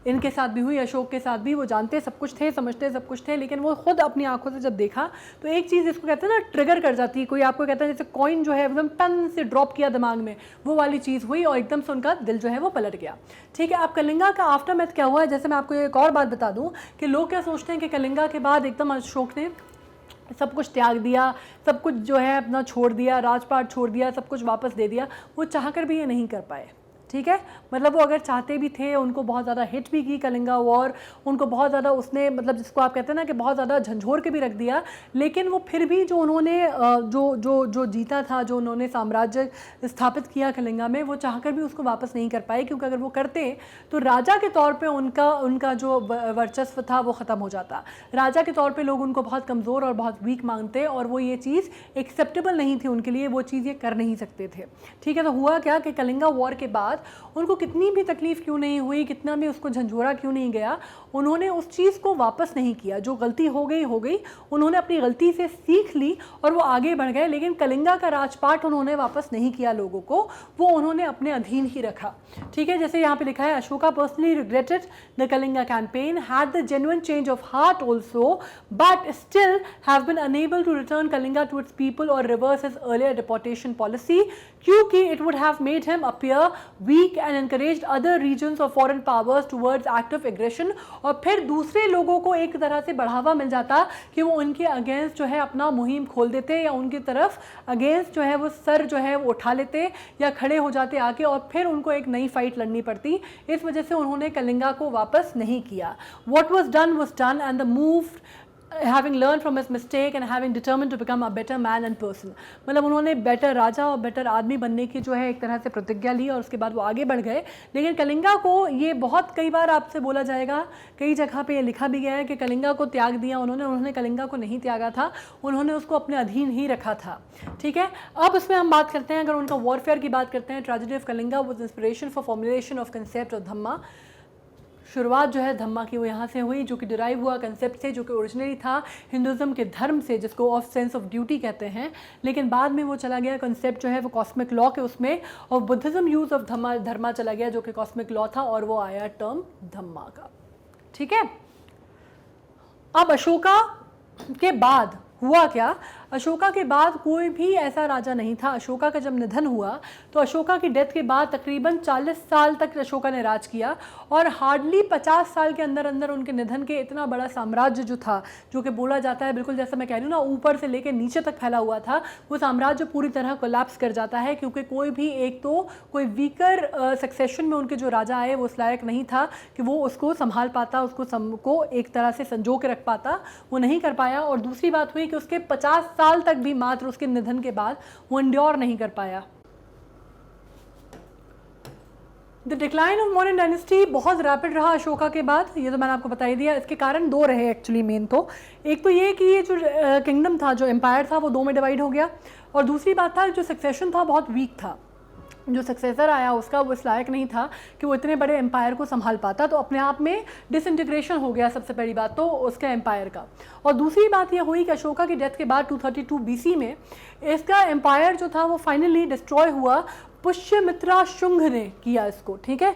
इनके साथ भी हुई, अशोक के साथ भी। वो जानते सब कुछ थे, समझते सब कुछ थे, लेकिन वो खुद अपनी आंखों से जब देखा तो एक चीज़ इसको कहते हैं ना ट्रिगर कर जाती है। कोई आपको कहता है जैसे कॉइन जो है एकदम टन से ड्रॉप किया दिमाग में, वो वाली चीज़ हुई और एकदम से उनका दिल जो है वो पलट गया, ठीक है। अब कलिंगा का आफ्टर मैथ क्या हुआ है, जैसे मैं आपको एक और बात बता दूँ कि लोग क्या सोचते हैं कि कलिंगा के बाद एकदम अशोक ने सब कुछ त्याग दिया, सब कुछ जो है अपना छोड़ दिया, राजपाट छोड़ दिया, सब कुछ वापस दे दिया। वो चाहकर भी ये नहीं कर पाए, ठीक है। मतलब वो अगर चाहते भी थे, उनको बहुत ज़्यादा हिट भी की कलिंगा वॉर, उनको बहुत ज़्यादा उसने मतलब जिसको आप कहते हैं ना कि बहुत ज़्यादा झंझोर के भी रख दिया, लेकिन वो फिर भी जो उन्होंने जो जो जो जीता था, जो उन्होंने साम्राज्य स्थापित किया कलिंगा में, वो चाहकर भी उसको वापस नहीं कर पाए, क्योंकि अगर वो करते तो राजा के तौर पे उनका जो वर्चस्व था वो ख़त्म हो जाता। राजा के तौर पे लोग उनको बहुत कमज़ोर और बहुत वीक मांगते, और वो ये चीज़ एक्सेप्टेबल नहीं थी उनके लिए, वो चीज़ ये कर नहीं सकते थे, ठीक है। तो हुआ क्या कि कलिंगा वॉर के बाद उनको कितनी भी तकलीफ़ क्यों नहीं हुई, कितना भी उसको झंझोरा क्यों नहीं गया, उन्होंने उस चीज़ को वापस नहीं किया। जो गलती हो गई, उन्होंने अपनी गलती से सीख ली और वो आगे बढ़ गए। लेकिन कलिंगा का राजपाट उन्होंने वापस नहीं किया लोगों को, वो उन्होंने अपने अधीन ही रखा, ठीक है। जैसे यहाँ पे लिखा है, Ashoka personally regretted the Kalinga campaign, had the genuine change of heart also, but still have been unable to return Kalinga to its people और reverse his earlier deportation policy, क्योंकि it would have made him appear weak and encouraged other regions of foreign powers towards act of aggression. और फिर दूसरे लोगों को एक तरह से बढ़ावा मिल जाता कि वो उनके अगेंस्ट जो है अपना मुहिम खोल देते, या उनकी तरफ अगेंस्ट जो है वो सर जो है वो उठा लेते या खड़े हो जाते आके, और फिर उनको एक नई फाइट लड़नी पड़ती। इस वजह से उन्होंने कलिंगा को वापस नहीं किया। What was done and the move having learned from his mistake and having determined to become a better man and person, मतलब उन्होंने बेटर राजा और बेटर आदमी बनने की जो है एक तरह से प्रतिज्ञा ली, और उसके बाद वो आगे बढ़ गए। लेकिन कलिंगा को ये बहुत कई बार आपसे बोला जाएगा, कई जगह पे ये लिखा भी गया है कि कलिंगा को त्याग दिया उन्होंने कलिंगा को नहीं त्यागा था, उन्होंने उसको अपने अधीन ही रखा था, ठीक है। अब इसमें हम बात करते हैं, अगर उनका वॉरफेयर की बात करते हैं, tragedy of Kalinga was inspiration for formulation of concept of Dhamma. शुरुआत जो है धम्मा की वो यहाँ से हुई, जो कि डिराइव हुआ कंसेप्ट से, जो कि ओरिजिनली था हिंदुज़म के धर्म से, जिसको ऑफ सेंस ऑफ ड्यूटी कहते हैं। लेकिन बाद में वो चला गया कंसेप्ट जो है वो कॉस्मिक लॉ के उसमें, और बुद्धिज़्म यूज़ ऑफ धर्मा चला गया, जो कि कॉस्मिक लॉ था, और वो आया टर्म धम्मा का, ठीक है। अब अशोका के बाद हुआ क्या, अशोका के बाद कोई भी ऐसा राजा नहीं था। अशोका का जब निधन हुआ तो अशोका की डेथ के बाद तकरीबन 40 साल तक अशोका ने राज किया, और हार्डली 50 साल के अंदर अंदर उनके निधन के इतना बड़ा साम्राज्य जो था, जो कि बोला जाता है बिल्कुल जैसा मैं कह रही हूँ ना, ऊपर से लेकर नीचे तक फैला हुआ था, वो साम्राज्य पूरी तरह कोलैप्स कर जाता है, क्योंकि कोई भी एक तो कोई वीकर सक्सेशन में उनके जो राजा आए वो उस लायक नहीं था कि वो उसको संभाल पाता, उसको एक तरह से संजो के रख पाता, वो नहीं कर पाया। और दूसरी बात हुई कि उसके 50 साल तक भी मात्र उसके निधन के बाद वो इंड्योर नहीं कर पाया। The decline of Mauryan dynasty बहुत रैपिड रहा अशोका के बाद, ये तो मैंने आपको बता ही दिया। इसके कारण दो रहे एक्चुअली मेन, तो एक तो ये कि ये जो किंगडम था, जो एम्पायर था, वो दो में डिवाइड हो गया, और दूसरी बात था जो सक्सेशन था बहुत वीक था, जो सक्सेसर आया उसका वो इस लायक नहीं था कि वो इतने बड़े एम्पायर को संभाल पाता, तो अपने आप में डिसइंटीग्रेशन हो गया सबसे पहली बात तो उसका एम्पायर का। और दूसरी बात ये हुई कि अशोका की डेथ के बाद 232 BC में इसका एम्पायर जो था वो फाइनली डिस्ट्रॉय हुआ, पुष्यमित्रा शुंग ने किया इसको, ठीक है।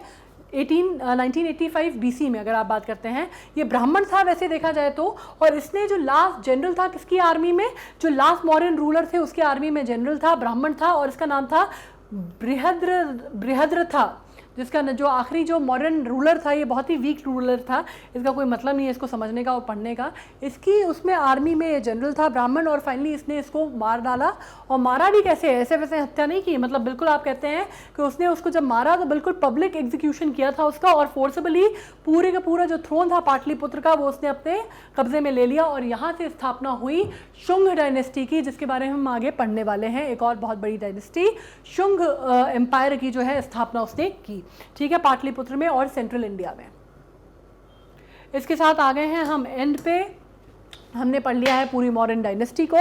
1985 BC में अगर आप बात करते हैं, ये ब्राह्मण था वैसे देखा जाए तो, और इसने जो लास्ट जनरल था किसकी आर्मी में, जो लास्ट मौर्यन रूलर थे उसकी आर्मी में जनरल था, ब्राह्मण था, और इसका नाम था बृहद्र था, जिसका जो आखिरी जो मॉडर्न रूलर था ये बहुत ही वीक रूलर था, इसका कोई मतलब नहीं है इसको समझने का और पढ़ने का। इसकी उसमें आर्मी में जनरल था ब्राह्मण, और फाइनली इसने इसको मार डाला, और मारा भी कैसे, ऐसे वैसे हत्या नहीं की, मतलब बिल्कुल आप कहते हैं कि उसने उसको जब मारा तो बिल्कुल पब्लिक एग्जीक्यूशन किया था उसका, और फोर्सेबली पूरे का पूरा जो थ्रोन था पाटलिपुत्र का वो उसने अपने कब्जे में ले लिया, और यहाँ से स्थापना हुई शुंग डायनेस्टी की, जिसके बारे में हम आगे पढ़ने वाले हैं। एक और बहुत बड़ी डायनेस्टी शुंग एम्पायर की जो है स्थापना उसने की, ठीक है, पाटलिपुत्र में और सेंट्रल इंडिया में। इसके साथ आ गए हैं हम एंड पे, हमने पढ़ लिया है पूरी मौर्यन डायनेस्टी को।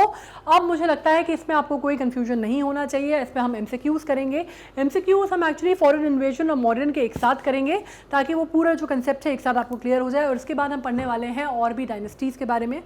अब मुझे लगता है कि इसमें आपको कोई कंफ्यूजन नहीं होना चाहिए। इसमें हम एमसीक्यूज़ करेंगे। एमसीक्यूज़ हम एक्चुअली फॉरेन इन्वेजन और मौर्यन के एक साथ करेंगे ताकि वो पूरा जो कंसेप्ट है एक साथ आपको क्लियर हो जाए। और उसके बाद हम पढ़ने वाले हैं और भी डायनेस्टीज़ के बारे में।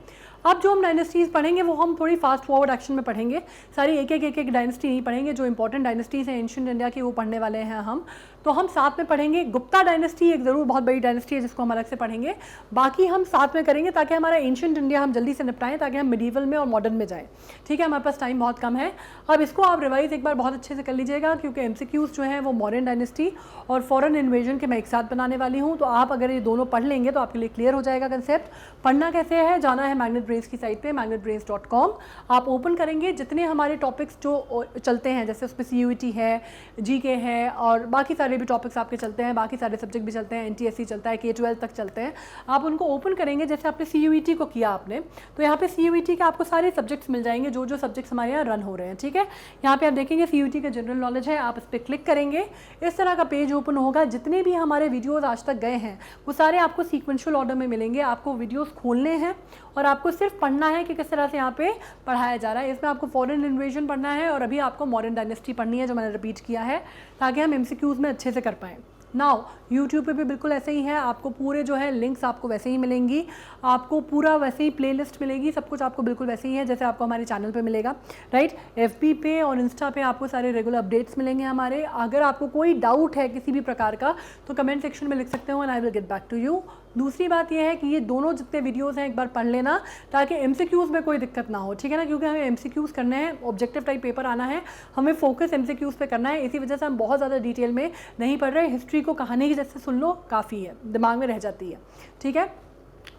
अब जो हम डायनेस्टीज़ पढ़ेंगे वो हम थोड़ी फास्ट फॉरवर्ड एक्शन में पढ़ेंगे, सारी एक एक डायनेस्टी नहीं पढ़ेंगे। जो इंपॉर्टेंट डायनेस्टीज़ हैं एंशिएंट इंडिया की वो पढ़ने वाले हैं हम। तो हम साथ में पढ़ेंगे। गुप्ता डायनेस्टी एक ज़रूर बहुत बड़ी डायनेस्टी है जिसको हम अलग से पढ़ेंगे। बाकी हम साथ में करेंगे ताकि हमारा एंशिएंट इंडिया हम जल्दी से निपटाएं, ताकि हम मिडीवल में और मॉडर्न में जाएं। ठीक है, हमारे पास टाइम बहुत कम है। अब इसको आप रिवाइज एक बार बहुत अच्छे से कर लीजिएगा, क्योंकि एमसीक्यूज़ जो हैं वो मौर्यन डायनेस्टी और फॉरेन इन्वेजन के मैं एक साथ बनाने वाली हूँ। तो आप अगर ये दोनों पढ़ लेंगे तो आपके लिए क्लियर हो जाएगा कंसेप्ट। पढ़ना कैसे है, जाना है मैग्नेट ब्रेन्स की साइट पर magnetbrains.com। आप ओपन करेंगे, जितने हमारे टॉपिक्स जो चलते हैं जैसे उसमें CUET है, GK है और बाकी सारे भी टॉपिक्स आपके चलते हैं, बाकी सारे सब्जेक्ट भी चलते हैं, NTSC चलता है, K-12 तक चलते हैं। आप उनको ओपन करेंगे, जैसे आपने CUET को किया आपने, तो यहाँ पे CUET के आपको सारे सब्जेक्ट्स मिल जाएंगे जो जो सब्जेक्ट्स हमारे यहाँ रन हो रहे हैं। ठीक है, यहाँ पे आप देखेंगे CUET का जनरल नॉलेज है, आप इस पर क्लिक करेंगे, इस तरह का पेज ओपन होगा। जितने भी हमारे वीडियोस आज तक गए हैं वो सारे आपको सीक्वेंशियल ऑर्डर में मिलेंगे। आपको वीडियोस खोलने हैं और आपको सिर्फ पढ़ना है कि किस तरह से यहाँ पे पढ़ाया जा रहा है। इसमें आपको फॉरेन इन्वेजन पढ़ना है और अभी आपको मॉडर्न डायनेस्टी पढ़नी है, जो मैंने रिपीट किया है, ताकि हम एमसीक्यूज़ में अच्छे से कर पाएँ। नाउ यूट्यूब पे भी बिल्कुल ऐसे ही है, आपको पूरे जो है लिंक्स आपको वैसे ही मिलेंगी, आपको पूरा वैसे ही प्लेलिस्ट मिलेगी, सब कुछ आपको बिल्कुल वैसे ही है जैसे आपको हमारे चैनल पे मिलेगा, राइट। FB पे और इंस्टा पे आपको सारे रेगुलर अपडेट्स मिलेंगे हमारे। अगर आपको कोई डाउट है किसी भी प्रकार का तो कमेंट सेक्शन में लिख सकते हो and I will get back to you. दूसरी बात यह है कि ये दोनों जितने वीडियोस हैं एक बार पढ़ लेना, ताकि एमसीक्यूज़ में कोई दिक्कत ना हो। ठीक है ना, क्योंकि हमें एमसीक्यूज़ करने हैं, ऑब्जेक्टिव टाइप पेपर आना है, हमें फोकस एमसीक्यूज़ पे करना है। इसी वजह से हम बहुत ज़्यादा डिटेल में नहीं पढ़ रहे। हिस्ट्री को कहानी की जैसे सुन लो, काफ़ी है, दिमाग में रह जाती है। ठीक है,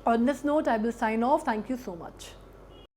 on this note I will sign off. Thank you so much.